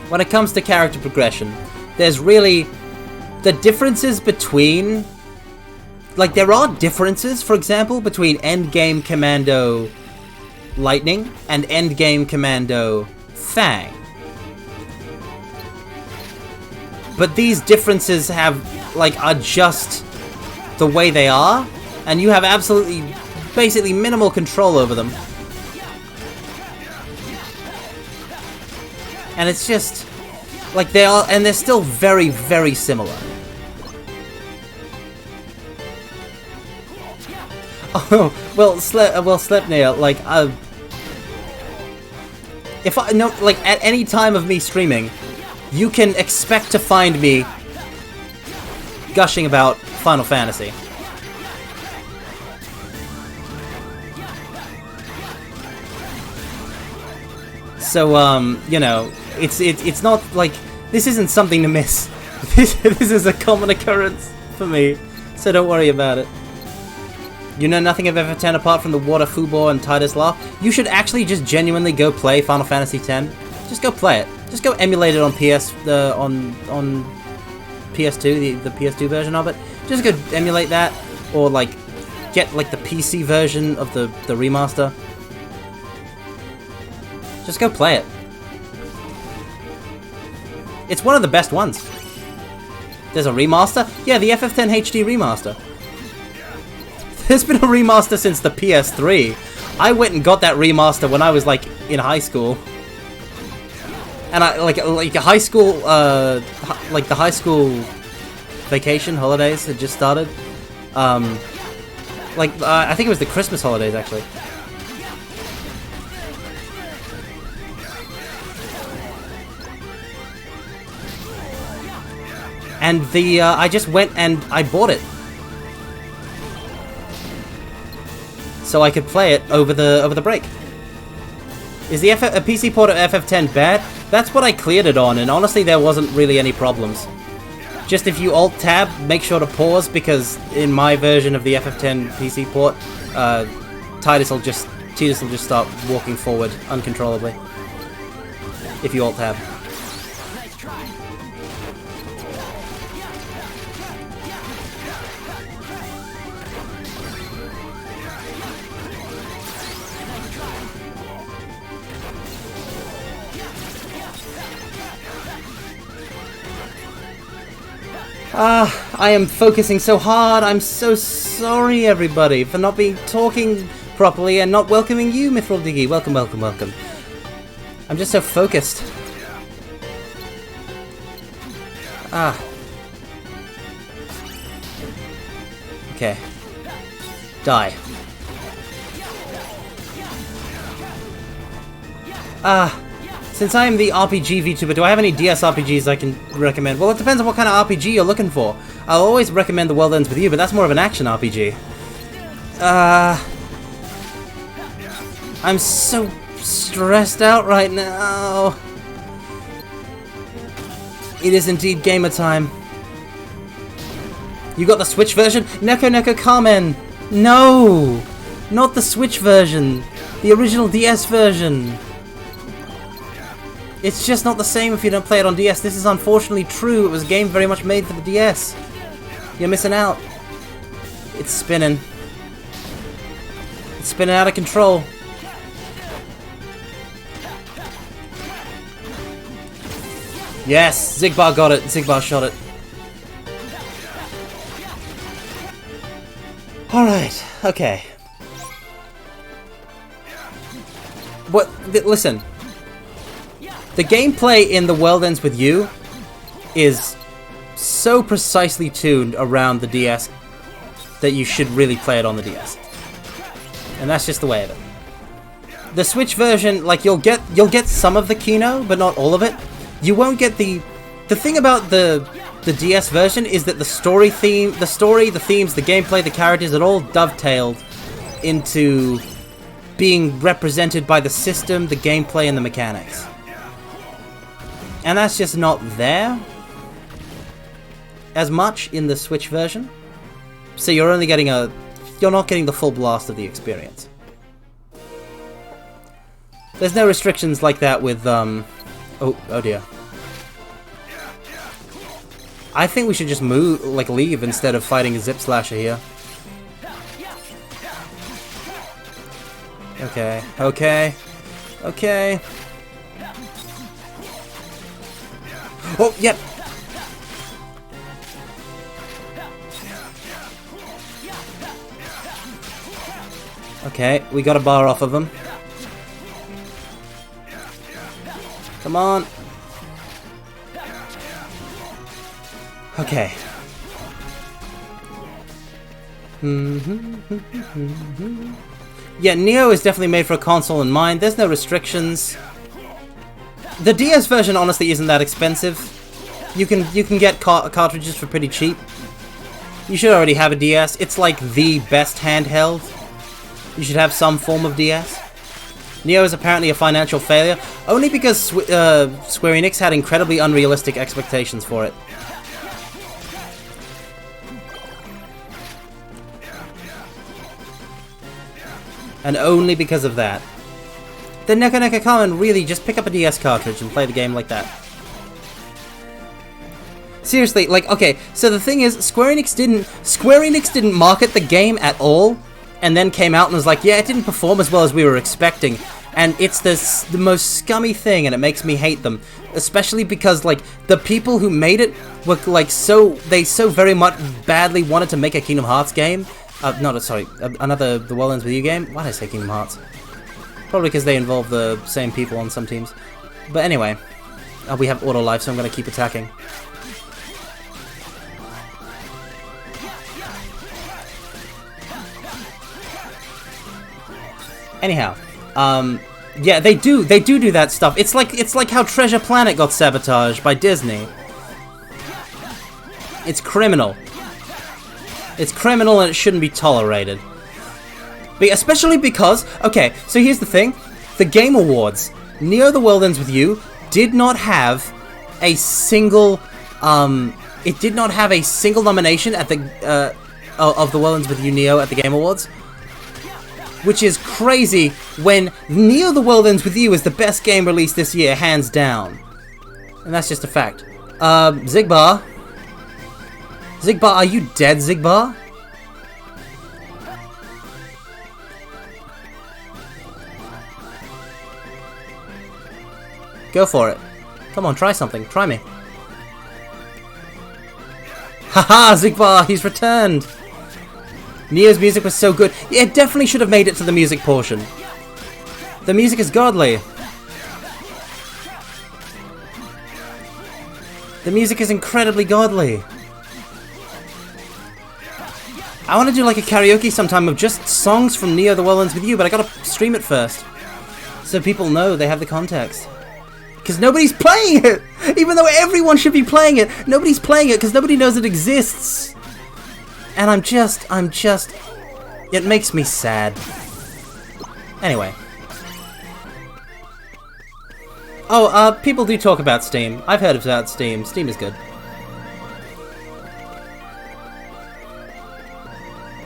Speaker 1: When it comes to character progression, there's really the differences between... Like, there are differences, for example, between Endgame Commando Lightning and Endgame Commando Fang. But these differences are just the way they are, and you have basically minimal control over them. And it's just, like, they're still very, very similar. Oh, well, Sleipnir, like, if I know, like, at any time of me streaming, you can expect to find me gushing about Final Fantasy. So, you know, it's not like, this isn't something to miss. This is a common occurrence for me, so don't worry about it. You know nothing of FF10 apart from the Water Fubor and Tidus Laugh? You should actually just genuinely go play Final Fantasy X. Just go play it. Just go emulate it on on PS2, the PS2 version of it. Just go emulate that, or like get like the PC version of the remaster. Just go play it. It's one of the best ones. There's a remaster? Yeah, the FF10 HD remaster. There's been a remaster since the PS3. I went and got that remaster when I was like in high school. And I like a high school, like the high school vacation holidays had just started. I think it was the Christmas holidays actually. And I just went and I bought it, so I could play it over the break. Is the a PC port of FF10 bad? That's what I cleared it on, and honestly, there wasn't really any problems. Just if you Alt-Tab, make sure to pause, because in my version of the FF10 PC port, Tidus will just start walking forward uncontrollably. If you Alt-Tab. I am focusing so hard. I'm so sorry, everybody, for not talking properly and not welcoming you, Mithril Diggy. Welcome, welcome, welcome. I'm just so focused. Okay. Die. Since I am the RPG VTuber, do I have any DS RPGs I can recommend? Well, it depends on what kind of RPG you're looking for. I'll always recommend The World Ends With You, but that's more of an action RPG. I'm so stressed out right now. It is indeed gamer time. You got the Switch version? Neko Kamen! No! Not the Switch version. The original DS version. It's just not the same if you don't play it on DS. This is unfortunately true. It was a game very much made for the DS. You're missing out. It's spinning. It's spinning out of control. Yes! Zigbar got it. Zigbar shot it. Alright. Okay. What? Listen. The gameplay in The World Ends With You is so precisely tuned around the DS that you should really play it on the DS. And that's just the way of it. The Switch version, like, you'll get some of the Kino, but not all of it. You won't get the thing about the DS version is that the story, the themes, the gameplay, the characters, it all dovetailed into being represented by the system, the gameplay, and the mechanics. And that's just not there as much in the Switch version. So you're only getting you're not getting the full blast of the experience. There's no restrictions like that with, oh dear. I think we should just leave instead of fighting a Zip Slasher here. Okay, okay, okay. Oh, yep. Okay, we got a bar off of him. Come on. Okay. Yeah, Neo is definitely made for a console in mind. There's no restrictions. The DS version honestly isn't that expensive. You can get cartridges for pretty cheap. You should already have a DS. It's like the best handheld. You should have some form of DS. Neo is apparently a financial failure, only because Square Enix had incredibly unrealistic expectations for it. And only because of that. Then Neko Kamen, really, just pick up a DS cartridge and play the game like that. Seriously, like, okay, so the thing is, Square Enix didn't market the game at all, and then came out and was like, yeah, it didn't perform as well as we were expecting. And it's the most scummy thing, and it makes me hate them. Especially because, like, the people who made it were, like, they so very much badly wanted to make a Kingdom Hearts game. Another The World Ends With You game. Why did I say Kingdom Hearts? Probably because they involve the same people on some teams. But anyway. Oh, we have auto life, so I'm going to keep attacking. Anyhow, yeah, they do that stuff. It's like how Treasure Planet got sabotaged by Disney. It's criminal. It's criminal and it shouldn't be tolerated. Especially because, okay, so here's the thing. The Game Awards, Neo the World Ends With You, did not have a single, it did not have a single nomination at the, of The World Ends With You Neo at the Game Awards. Which is crazy when Neo the World Ends With You is the best game released this year, hands down. And that's just a fact. Zigbar. Zigbar, are you dead, Zigbar? Go for it. Come on, try something. Try me. Haha, Zigbar, he's returned. Neo's music was so good. Yeah, it definitely should have made it to the music portion. The music is godly. The music is incredibly godly. I want to do like a karaoke sometime of just songs from Neo the World Ends With You, but I gotta stream it first. So people know, they have the context. Because nobody's playing it! Even though everyone should be playing it, nobody's playing it because nobody knows it exists. And I'm just, it makes me sad. Anyway. Oh, people do talk about Steam. I've heard about Steam. Steam is good.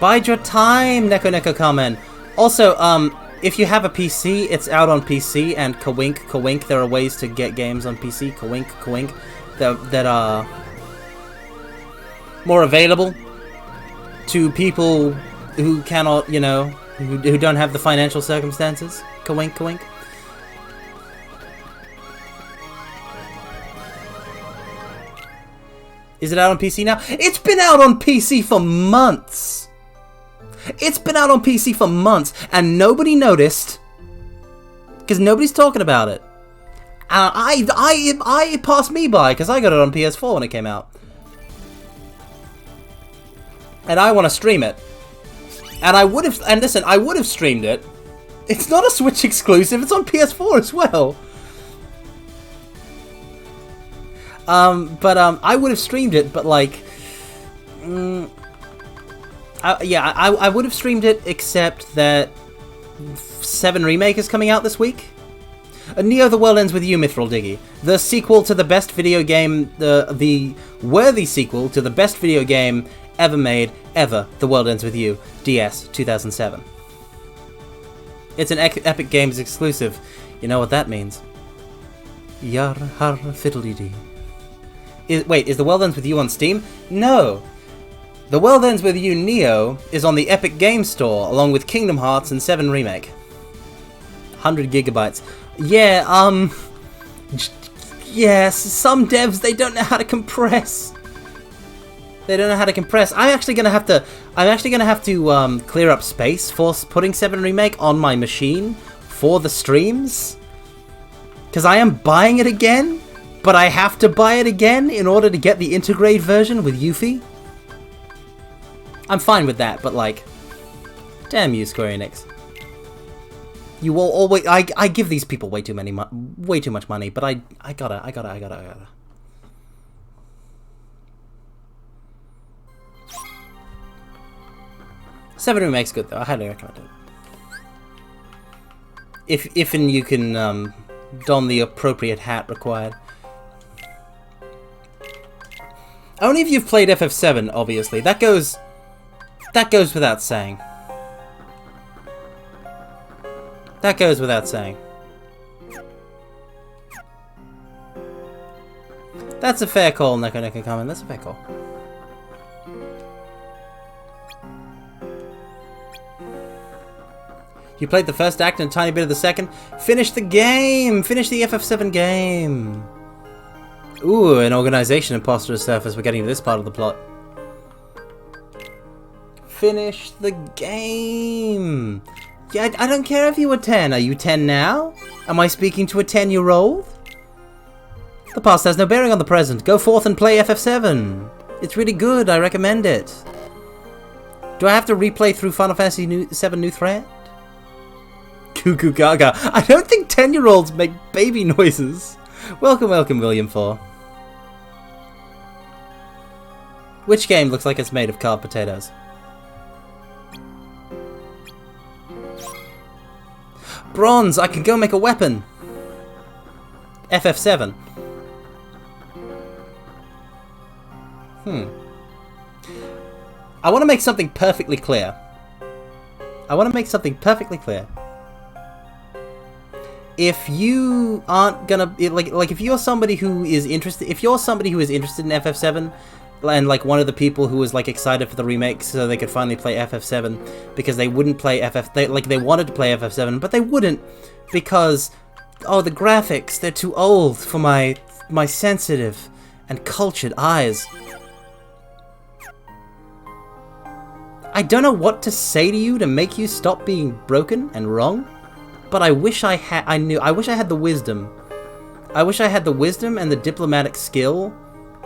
Speaker 1: Bide your time, Neko comment. Also, if you have a PC, it's out on PC, and kawink, there are ways to get games on PC, kawink, that are more available to people who cannot, you know, who don't have the financial circumstances. Kawink. Is it out on PC now? It's been out on PC for months! It's been out on PC for months, and nobody noticed, because nobody's talking about it. And it passed me by, because I got it on PS4 when it came out. And I want to stream it. And I would have, and listen, I would have streamed it. It's not a Switch exclusive, it's on PS4 as well. I would have streamed it, but like, I would have streamed it, except that 7 Remake is coming out this week. Neo the World Ends With You, Mithril Diggy. The sequel to the best video game, the worthy sequel to the best video game ever made, ever. The World Ends With You, DS, 2007. It's an Epic Games exclusive. You know what that means. Yar har fiddly-dee. Wait, is The World Ends With You on Steam? No! The World Ends With You Neo is on the Epic Games Store, along with Kingdom Hearts and 7 Remake. 100 gigabytes. Yeah, yes, some devs, they don't know how to compress. They don't know how to compress. I'm actually gonna have to clear up space for putting 7 Remake on my machine for the streams. Because I am buying it again, but I have to buy it again in order to get the integrate version with Yuffie. I'm fine with that, but like, damn you, Square Enix. You will always, I give these people way too much money, but I gotta. 7 Remake's good though, I highly recommend it. If and you can don the appropriate hat required. Only if you've played FF7, obviously. That goes without saying. That goes without saying. That's a fair call, Neko comment. That's a fair call. You played the first act and a tiny bit of the second. Finish the game! Finish the FF7 game! Ooh, an organization imposter has surfaced. We're getting to this part of the plot. Finish the game! Yeah, I don't care if you were 10. Are you 10 now? Am I speaking to a 10-year-old? The past has no bearing on the present. Go forth and play FF7. It's really good. I recommend it. Do I have to replay through Final Fantasy VII New Threat? Cuckoo Gaga. I don't think 10-year-olds make baby noises. Welcome, welcome, William 4. Which game looks like it's made of carved potatoes? Bronze, I can go make a weapon. FF7. I want to make something perfectly clear. If you aren't gonna like if you're somebody who is interested, in FF7, and like one of the people who was like excited for the remake so they could finally play FF7 because they wouldn't play they wanted to play FF7 but they wouldn't because the graphics, they're too old for my sensitive and cultured eyes. I don't know what to say to you to make you stop being broken and wrong, but I wish I had the wisdom. I wish I had the wisdom and the diplomatic skill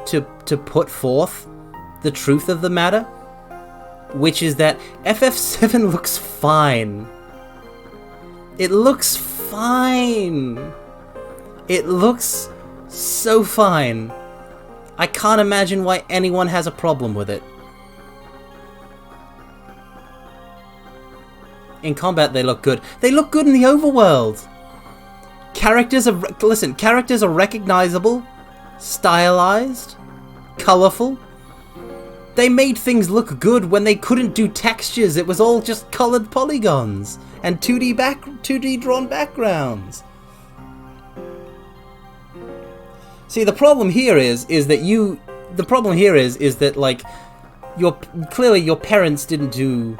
Speaker 1: to put forth the truth of the matter, which is that FF7 looks fine. It looks fine. It looks so fine. I can't imagine why anyone has a problem with it. In combat, they look good. They look good in the overworld. Characters are recognizable, stylized, colorful. They made things look good when they couldn't do textures. It was all just colored polygons and 2D drawn backgrounds. See, the problem here is that like clearly your parents didn't do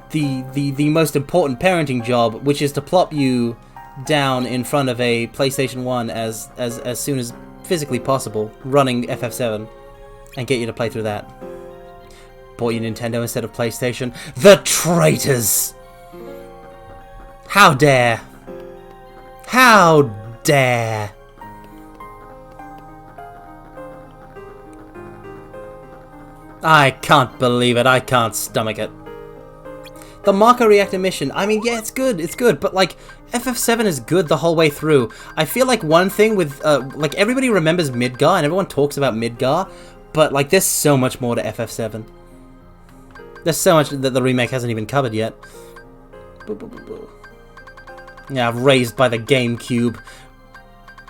Speaker 1: the most important parenting job, which is to plop you down in front of a PlayStation 1 as soon as physically possible, running FF7, and get you to play through that. Bought you Nintendo instead of PlayStation. The traitors! How dare! How dare! I can't believe it. I can't stomach it. The Marker Reactor mission, I mean, yeah, it's good, but like, FF7 is good the whole way through. I feel like one thing with, like, everybody remembers Midgar, and everyone talks about Midgar, but like, there's so much more to FF7. There's so much that the remake hasn't even covered yet. Yeah, raised by the GameCube.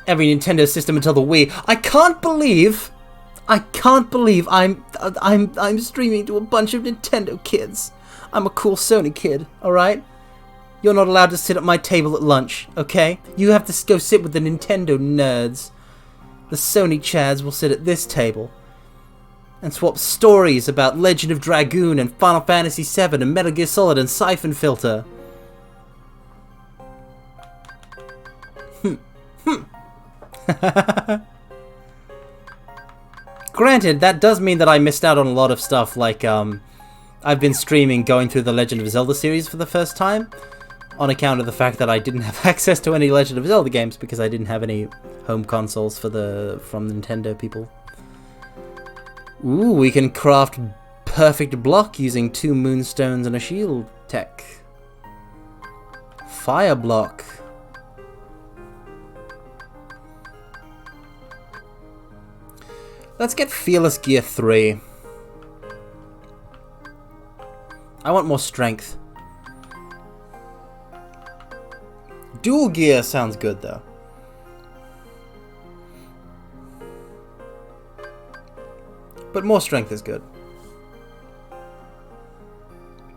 Speaker 1: Every Nintendo system until the Wii. I can't believe I'm streaming to a bunch of Nintendo kids. I'm a cool Sony kid, alright? You're not allowed to sit at my table at lunch, okay? You have to go sit with the Nintendo nerds. The Sony chads will sit at this table and swap stories about Legend of Dragoon and Final Fantasy VII and Metal Gear Solid and Siphon Filter. Granted, that does mean that I missed out on a lot of stuff, like, I've been streaming going through the Legend of Zelda series for the first time, on account of the fact that I didn't have access to any Legend of Zelda games because I didn't have any home consoles from Nintendo people. Ooh, we can craft perfect block using 2 moonstones and a shield tech. Fire block. Let's get Fearless Gear 3. I want more strength. Dual Gear sounds good though. But more strength is good.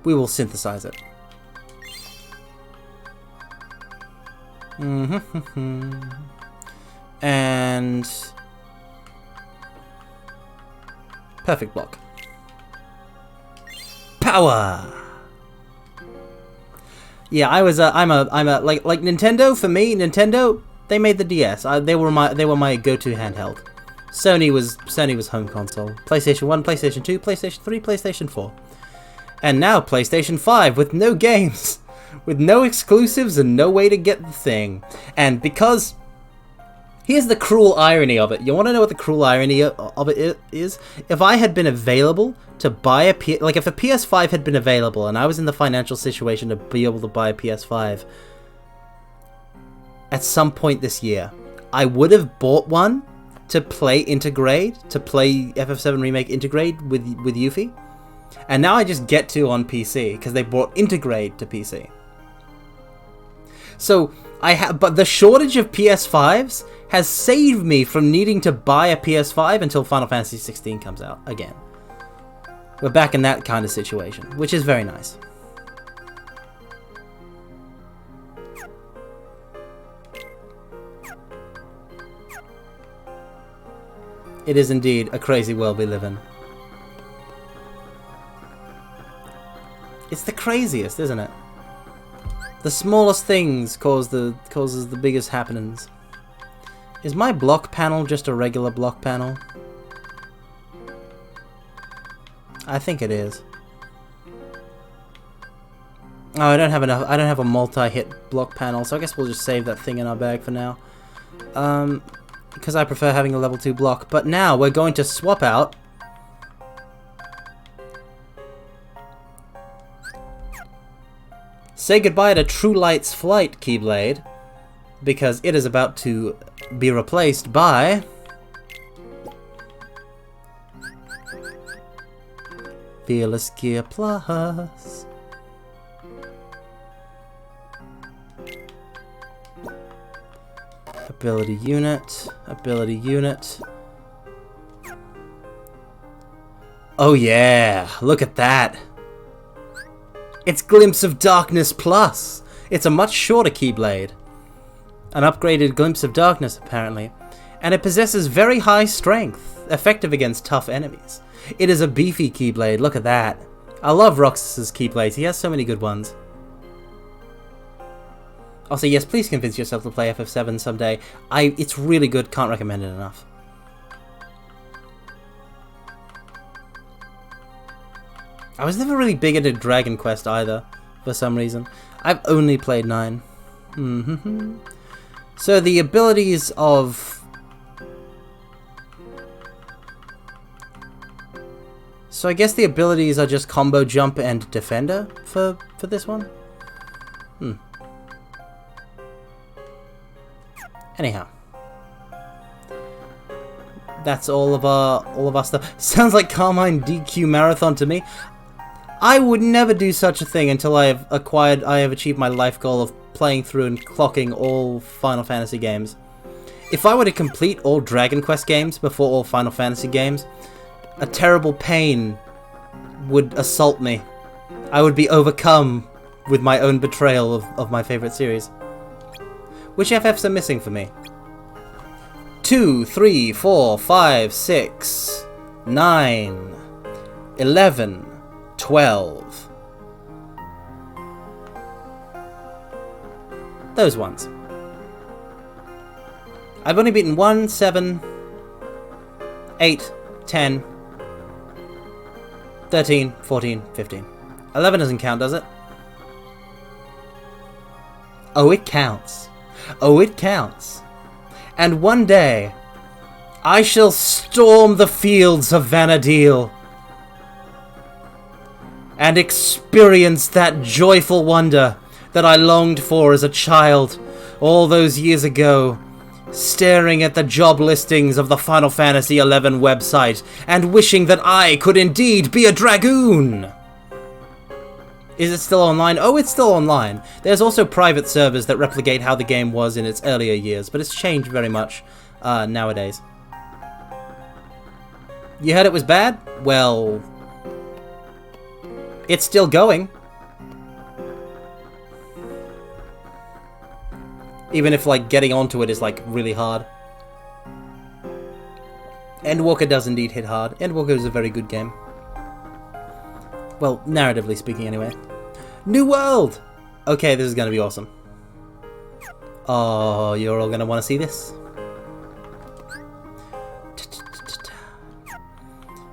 Speaker 1: We will synthesize it. And perfect block. Power. Yeah, I'm a like Nintendo. For me, Nintendo, they made the DS. They were my go-to handheld. Sony was home console. PlayStation 1, PlayStation 2, PlayStation 3, PlayStation 4. And now PlayStation 5 with no games, with no exclusives and no way to get the thing. And because Here's the cruel irony of it. You want to know what the cruel irony of it is? If I had been available to buy a like if a PS5 had been available and I was in the financial situation to be able to buy a PS5 at some point this year, I would have bought one to play Intergrade, to play FF7 Remake Intergrade with Yuffie. And now I just get to on PC because they brought Intergrade to PC. So but the shortage of PS5s has saved me from needing to buy a PS5 until Final Fantasy 16 comes out again. We're back in that kind of situation, which is very nice. It is indeed a crazy world we live in. It's the craziest, isn't it? The smallest things causes the biggest happenings. Is my block panel just a regular block panel? I think it is. Oh, I don't have enough. I don't have a multi-hit block panel, so I guess we'll just save that thing in our bag for now. Because I prefer having a level 2 block. But now we're going to swap out say goodbye to True Light's Flight Keyblade, because it is about to be replaced by Fearless Gear Plus. Ability unit, ability unit. Oh yeah, look at that. It's Glimpse of Darkness Plus. It's a much shorter Keyblade. An upgraded Glimpse of Darkness, apparently. And it possesses very high strength, effective against tough enemies. It is a beefy Keyblade, look at that. I love Roxas's Keyblades, he has so many good ones. Also, yes, please convince yourself to play FF7 someday. It's really good, can't recommend it enough. I was never really big into Dragon Quest either, for some reason. I've only played 9. So the abilities of... So I guess the abilities are just Combo Jump and Defender for this one? Anyhow. That's all of our stuff. Sounds like Carmine DQ Marathon to me. I would never do such a thing until I have achieved my life goal of playing through and clocking all Final Fantasy games. If I were to complete all Dragon Quest games before all Final Fantasy games, a terrible pain would assault me. I would be overcome with my own betrayal of my favorite series. Which FFs are missing for me? 2, 3, 4, 5, 6, 9, 11, 12. Those ones. I've only beaten 1, 7, 8, 10, 13, 14, 15. 11 doesn't count, does it? Oh, it counts. Oh, it counts. And one day, I shall storm the fields of Vana'diel and experience that joyful wonder that I longed for as a child all those years ago, staring at the job listings of the Final Fantasy XI website and wishing that I could indeed be a dragoon. Is it still online? Oh, it's still online. There's also private servers that replicate how the game was in its earlier years, but it's changed very much nowadays. You heard it was bad? Well, it's still going. Even if, like, getting onto it is, like, really hard. Endwalker does indeed hit hard. Endwalker is a very good game. Well, narratively speaking, anyway. New world! Okay, this is gonna be awesome. Oh, you're all gonna want to see this.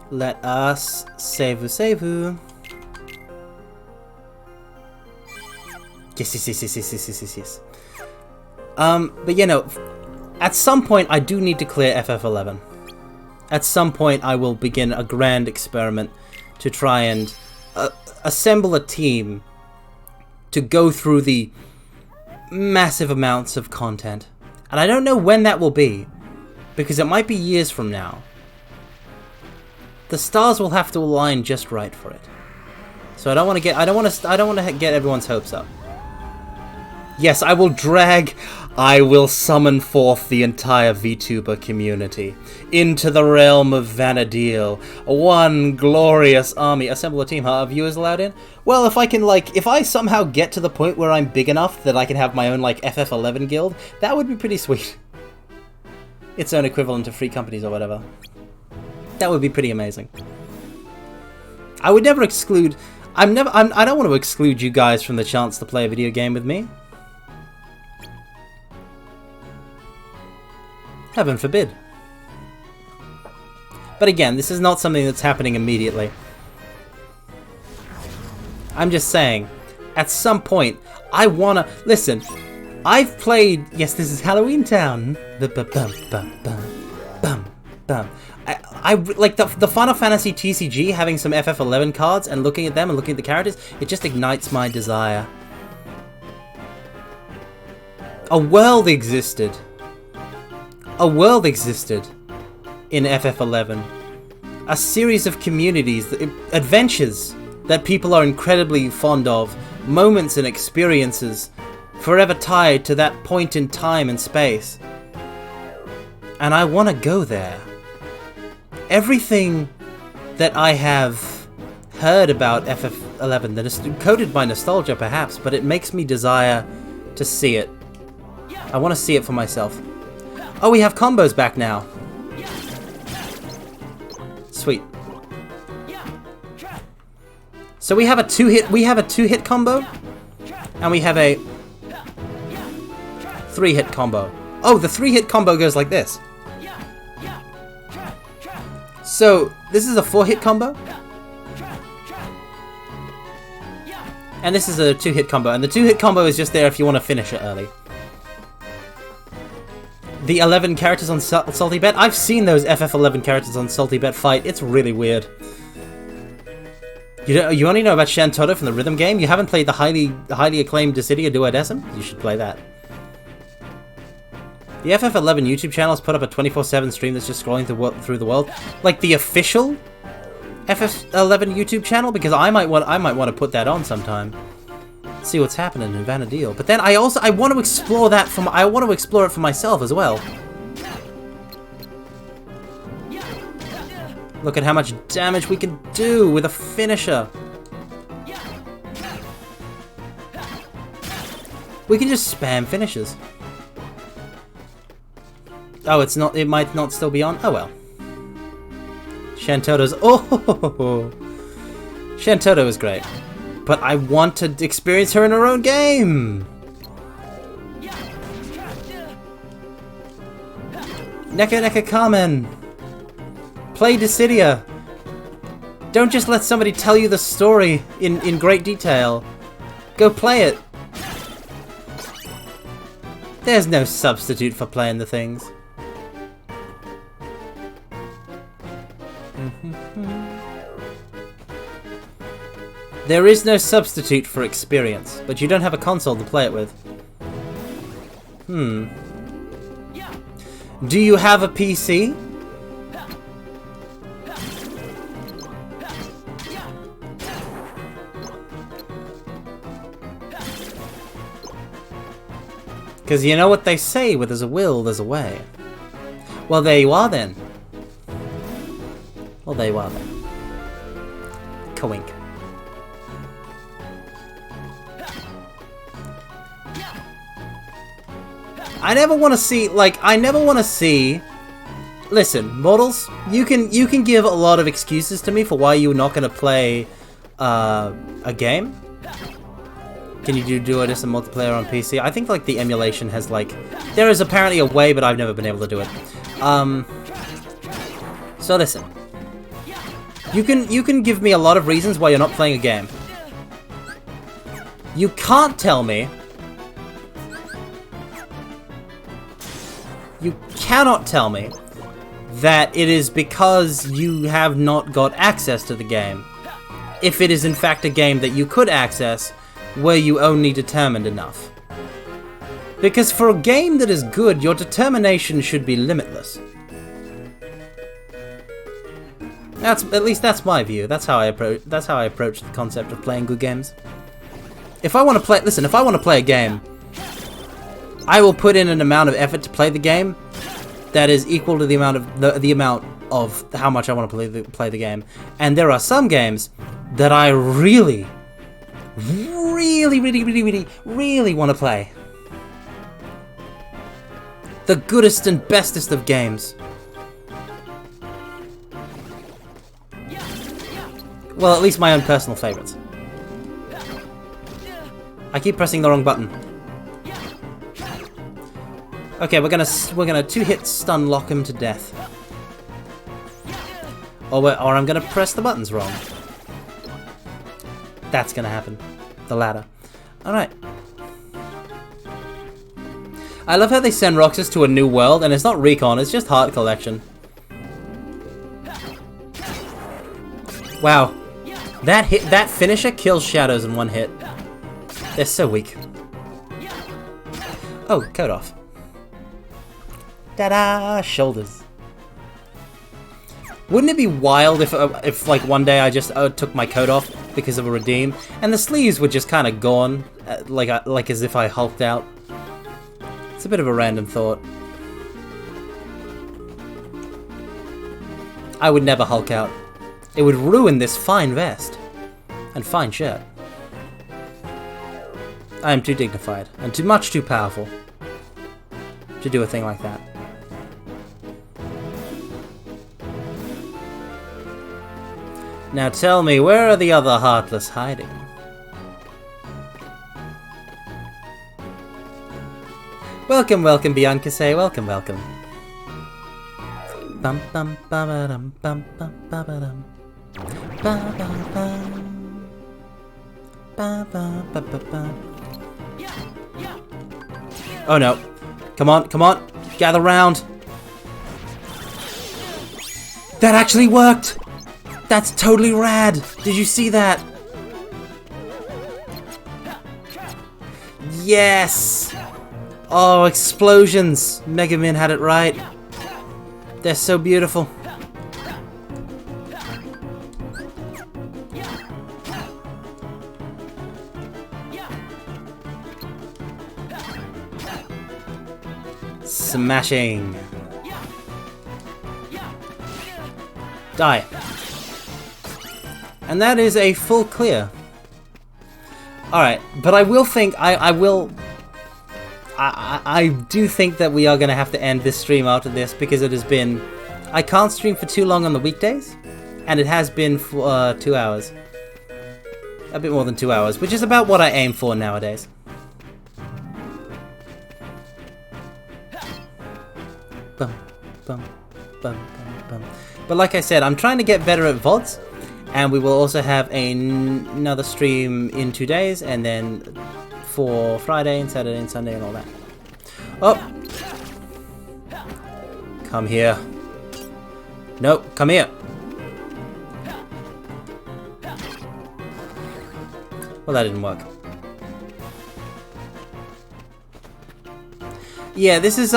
Speaker 1: Let us save. Yes. But you know, At some point, I do need to clear FF11. At some point, I will begin a grand experiment to try and assemble a team to go through the massive amounts of content. And I don't know when that will be, because it might be years from now. The stars will have to align just right for it. So I don't want to get everyone's hopes up. Yes, I will summon forth the entire VTuber community into the realm of Vanadil. One glorious army. Assemble a team. Huh? Are viewers allowed in? Well, if I somehow get to the point where I'm big enough that I can have my own, like, FF11 guild, that would be pretty sweet. Its own equivalent to free companies or whatever. That would be pretty amazing. I would never exclude... I don't want to exclude you guys from the chance to play a video game with me. Heaven forbid. But again, this is not something that's happening immediately. I'm just saying, at some point, I wanna... Listen, I've played... Yes, this is Halloween Town. I like the Final Fantasy TCG, having some FF11 cards and looking at them and looking at the characters, it just ignites my desire. A world existed. A world existed in FF11. A series of communities, adventures that people are incredibly fond of, moments and experiences forever tied to that point in time and space. And I want to go there. Everything that I have heard about FF11 that is coded by nostalgia perhaps, but it makes me desire to see it. I want to see it for myself. Oh, we have combos back now. Sweet. So we have a two-hit combo, and we have a 3-hit combo. Oh, the 3-hit combo goes like this. So, this is a 4-hit combo. And this is a 2-hit combo. And the 2-hit combo is just there if you want to finish it early. The 11 characters on Salty Bet. I've seen those FF11 characters on Salty Bet fight. It's really weird. You only know about Shantotto from the rhythm game? You haven't played the highly acclaimed Dissidia Duodecim? You should play that. The FF11 YouTube channel has put up a 24/7 stream that's just scrolling through the world. Like the official FF11 YouTube channel, because I might want to put that on sometime. See what's happening in Vanadil. But then I want to explore that I want to explore it for myself as well. Look at how much damage we can do with a finisher. We can just spam finishes. Oh, it's not. It might not still be on. Oh well. Shantotto's. Oh, Shantotto is great, but I want to experience her in her own game. Neka Carmen. Play Dissidia. Don't just let somebody tell you the story in great detail. Go play it. There's no substitute for playing the things. There is no substitute for experience, but you don't have a console to play it with. Do you have a PC? Because you know what they say, where there's a will, there's a way. Well, there you are then. Well, there you are then. Kawink. I never want to see, listen, mortals, you can give a lot of excuses to me for why you're not going to play a game. Can you do Duodecim multiplayer on PC? I think like the emulation has there is apparently a way, but I've never been able to do it. So listen, you can give me a lot of reasons why you're not playing a game. You can't tell me. You cannot tell me that it is because you have not got access to the game, if it is in fact a game that you could access, were you only determined enough. Because for a game that is good, your determination should be limitless. At least that's my view. That's how I approach the concept of playing good games. If I want to play, listen, if I want to play a game, I will put in an amount of effort to play the game that is equal to the amount of how much I want to play the game. And there are some games that I really want to play. The goodest and bestest of games. Well, at least my own personal favorites. I keep pressing the wrong button. Okay, we're gonna two-hit stun lock him to death. Or I'm gonna press the buttons wrong. That's gonna happen. The latter. Alright. I love how they send Roxas to a new world, and it's not recon, it's just heart collection. Wow. That finisher kills shadows in one hit. They're so weak. Oh, coat off. Ta-da! Shoulders. Wouldn't it be wild if like one day I just took my coat off because of a redeem, and the sleeves were just kind of gone, like as if I hulked out? It's a bit of a random thought. I would never hulk out. It would ruin this fine vest and fine shirt. I am too dignified and much too powerful to do a thing like that. Now tell me, where are the other Heartless hiding? Welcome, welcome, Bianca say, welcome, welcome. Bum bum ba-ba-dum, bum bum ba-ba-dum. Ba-ba-bum. Ba-ba-ba-ba-ba. Oh no. Come on, come on. Gather round. That actually worked! That's totally rad! Did you see that? Yes! Oh, explosions! Mega Man had it right. They're so beautiful. Smashing. Die. And that is a full clear. Alright, but I will think, I do think that we are going to have to end this stream after this, because it has been, I can't stream for too long on the weekdays, and it has been for 2 hours. A bit more than 2 hours, which is about what I aim for nowadays. Bum, bum, bum, bum, bum. But like I said, I'm trying to get better at VODs, and we will also have another stream in 2 days, and then for Friday and Saturday and Sunday and all that. Oh! Come here. No, come here. Well, that didn't work. Yeah, this is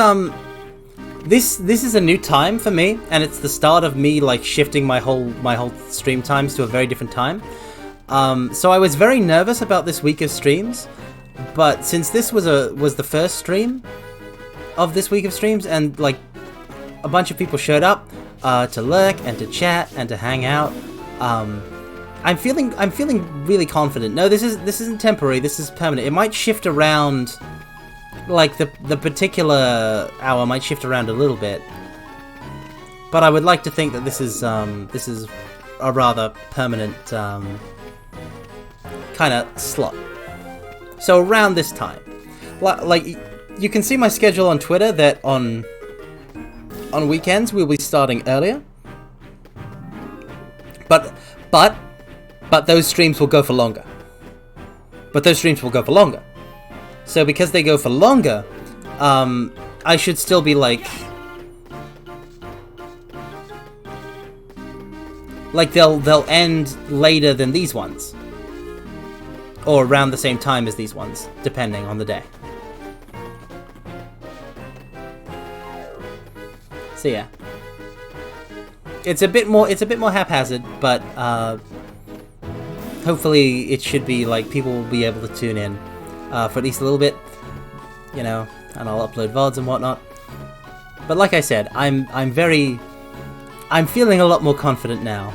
Speaker 1: this is a new time for me, and it's the start of me like shifting my whole stream times to a very different time. So I was very nervous about this week of streams, but since this was the first stream of this week of streams, and like a bunch of people showed up to lurk and to chat and to hang out, I'm feeling really confident. No, this isn't temporary. This is permanent. It might shift around. Like, the particular hour might shift around a little bit, but I would like to think that this is a rather permanent kind of slot. So around this time, like you can see my schedule on Twitter that on weekends we'll be starting earlier, but those streams will go for longer. So because they go for longer, I should still be like Like, they'll end later than these ones. Or around the same time as these ones, depending on the day. So yeah. It's a bit more haphazard, but hopefully it should be like people will be able to tune in for at least a little bit, you know, and I'll upload VODs and whatnot. But like I said, I'm feeling a lot more confident now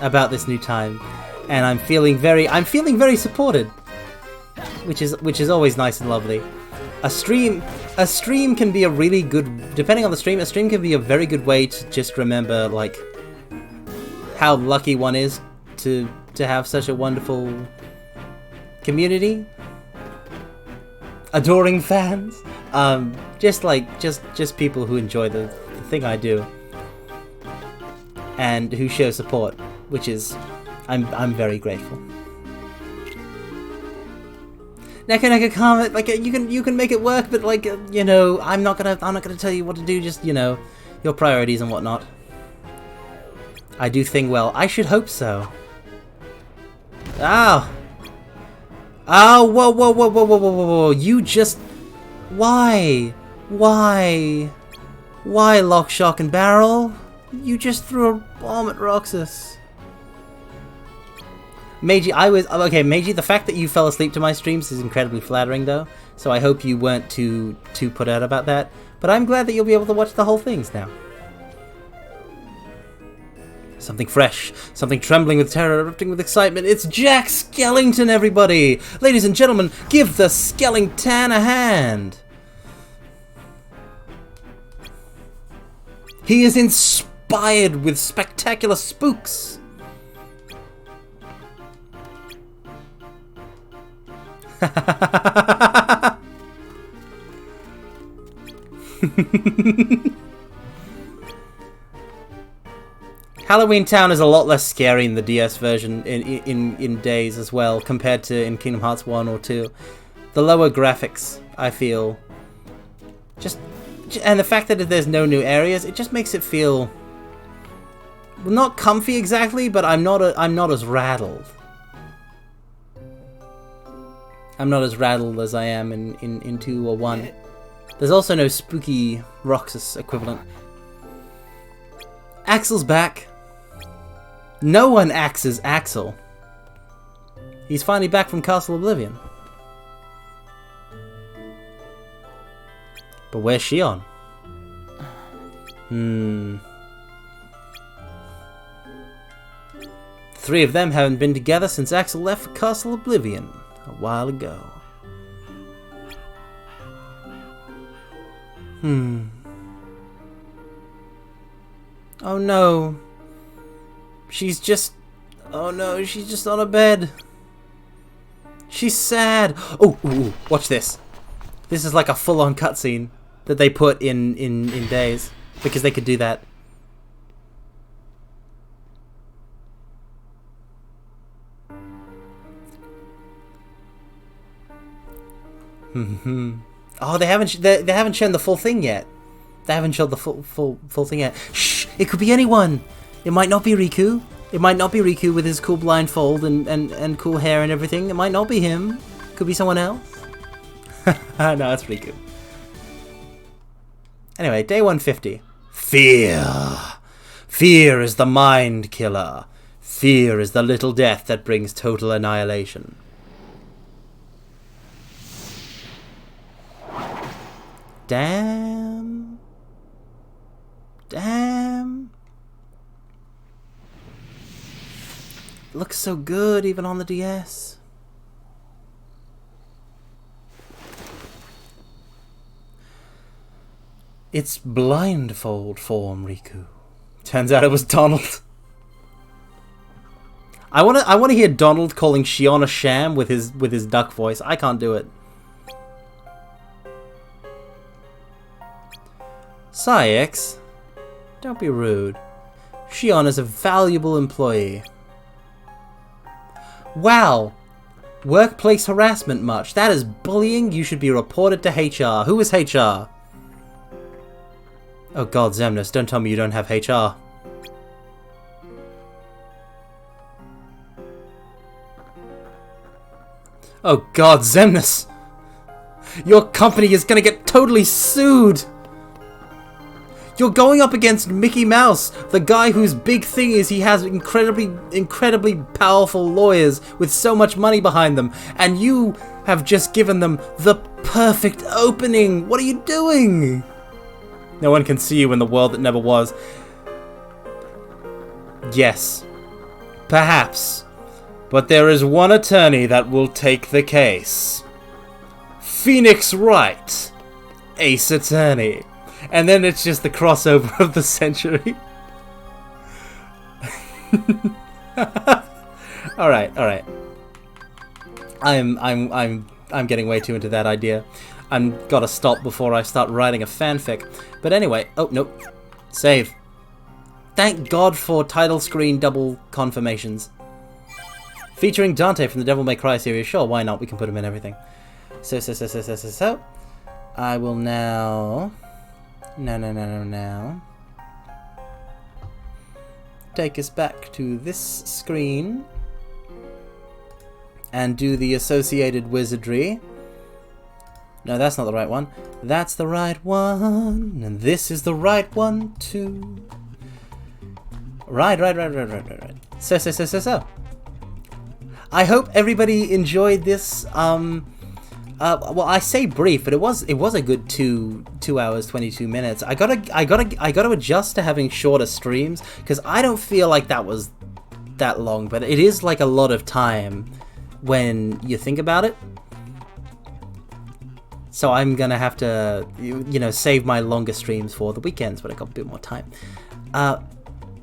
Speaker 1: about this new time, and I'm feeling very supported, which is always nice and lovely. A stream can be a really good, depending on the stream, a stream can be a very good way to just remember like how lucky one is to have such a wonderful community, adoring fans, just people who enjoy the thing I do and who show support, which is I'm very grateful. Neka comment, like you can make it work, but like you know, I'm not gonna tell you what to do. Just, you know, your priorities and whatnot. I do thing well. I should hope so. Oh, whoa! You just why, Lock, Shock, and Barrel? You just threw a bomb at Roxas. Meiji, Meiji, the fact that you fell asleep to my streams is incredibly flattering, though, so I hope you weren't too put out about that, but I'm glad that you'll be able to watch the whole things now. Something fresh, something trembling with terror, erupting with excitement. It's Jack Skellington, everybody! Ladies and gentlemen, give the Skellington a hand! He is inspired with spectacular spooks! Halloween Town is a lot less scary in the DS version in days as well, compared to in Kingdom Hearts 1 or 2. The lower graphics, I feel, and the fact that there's no new areas, it just makes it feel not comfy exactly, but I'm not as rattled. I'm not as rattled as I am in 2 or 1. There's also no spooky Roxas equivalent. Axel's back. No one axes Axel. He's finally back from Castle Oblivion. But where's Shion? 3 of them haven't been together since Axel left for Castle Oblivion a while ago. Oh no. She's just on a bed. She's sad. Oh, watch this. This is like a full-on cutscene that they put in Days, because they could do that. Oh, they haven't shown the full thing yet. They haven't shown the full thing yet. Shh! It could be anyone. It might not be Riku. It might not be Riku with his cool blindfold and cool hair and everything. It might not be him. Could be someone else. No, that's Riku. Anyway, day 150. Fear. Fear is the mind killer. Fear is the little death that brings total annihilation. Damn. Damn. Looks so good even on the DS. It's blindfold form, Riku. Turns out it was Donald. I wanna hear Donald calling Shion a sham with his duck voice. I can't do it. Saix, don't be rude. Shion is a valuable employee. Wow. Workplace harassment much. That is bullying. You should be reported to HR. Who is HR? Oh god, Zemnis, don't tell me you don't have HR. Oh god, Xemnas! Your company is gonna get totally sued! You're going up against Mickey Mouse, the guy whose big thing is he has incredibly powerful lawyers with so much money behind them, and you have just given them the perfect opening! What are you doing? No one can see you in the world that never was. Yes. Perhaps. But there is one attorney that will take the case. Phoenix Wright. Ace Attorney. And then it's just the crossover of the century. Alright. I'm getting way too into that idea. I'm gotta stop before I start writing a fanfic. But anyway, oh nope. Save. Thank God for title screen double confirmations. Featuring Dante from the Devil May Cry series. Sure, why not? We can put him in everything. So. I will now... No. Take us back to this screen. And do the associated wizardry. No, that's not the right one. That's the right one. And this is the right one too. Right. So. I hope everybody enjoyed this. Well, I say brief, but it was a good 2 hours 22 minutes. I gotta adjust to having shorter streams because I don't feel like that was that long, but it is like a lot of time when you think about it. So I'm gonna have to, save my longer streams for the weekends when I got a bit more time.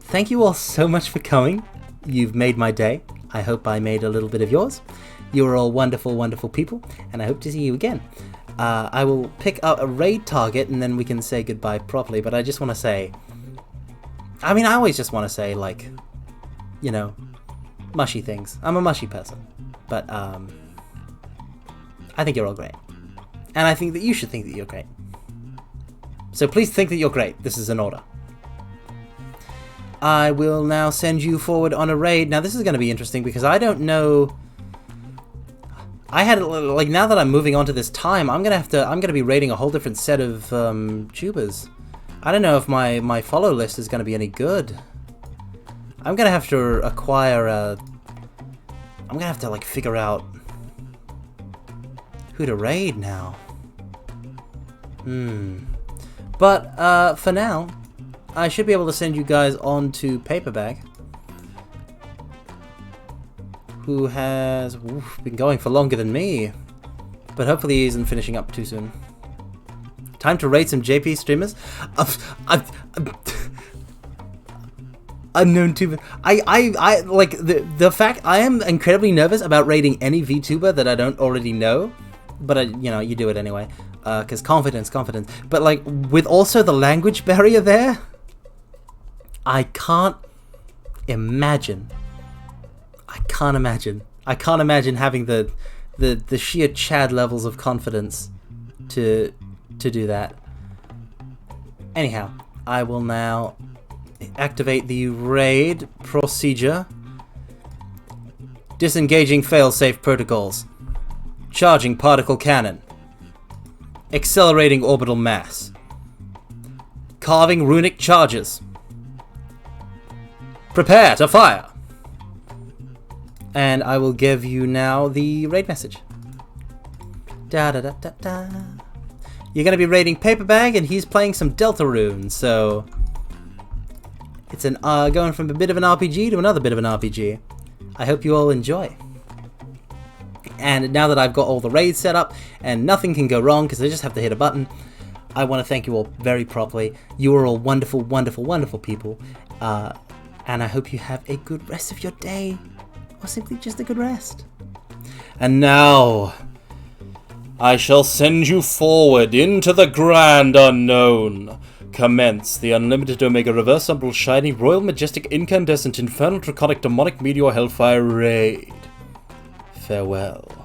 Speaker 1: Thank you all so much for coming. You've made my day. I hope I made a little bit of yours. You are all wonderful, wonderful people, and I hope to see you again. I will pick up a raid target, and then we can say goodbye properly, but I just want to say... I always just want to say, mushy things. I'm a mushy person, but I think you're all great. And I think that you should think that you're great. So please think that you're great. This is an order. I will now send you forward on a raid. Now this is going to be interesting because I don't know... now that I'm moving on to this time, I'm gonna be raiding a whole different set of tubers. I don't know if my follow list is gonna be any good. I'm gonna have to acquire I'm gonna have to figure out who to raid now. But for now, I should be able to send you guys on to Paperbag, who has been going for longer than me, but hopefully he isn't finishing up too soon. Time to raid some JP streamers. Unknown tuber. I like the fact I am incredibly nervous about raiding any VTuber that I don't already know, but you do it anyway, because confidence. But with also the language barrier there, I can't imagine having the sheer Chad levels of confidence to do that. Anyhow, I will now activate the raid procedure. Disengaging failsafe protocols. Charging particle cannon. Accelerating orbital mass. Carving runic charges. Prepare to fire. And I will give you now the raid message. You're going to be raiding Paperbag, and he's playing some Deltarune, so... It's going from a bit of an RPG to another bit of an RPG. I hope you all enjoy. And now that I've got all the raids set up, and nothing can go wrong, because I just have to hit a button, I want to thank you all very properly. You are all wonderful, wonderful, wonderful people. And I hope you have a good rest of your day. Or simply just a good rest. And now, I shall send you forward into the grand unknown. Commence the unlimited Omega Reverse Umbral Shiny Royal Majestic Incandescent Infernal Draconic Demonic Meteor Hellfire Raid. Farewell.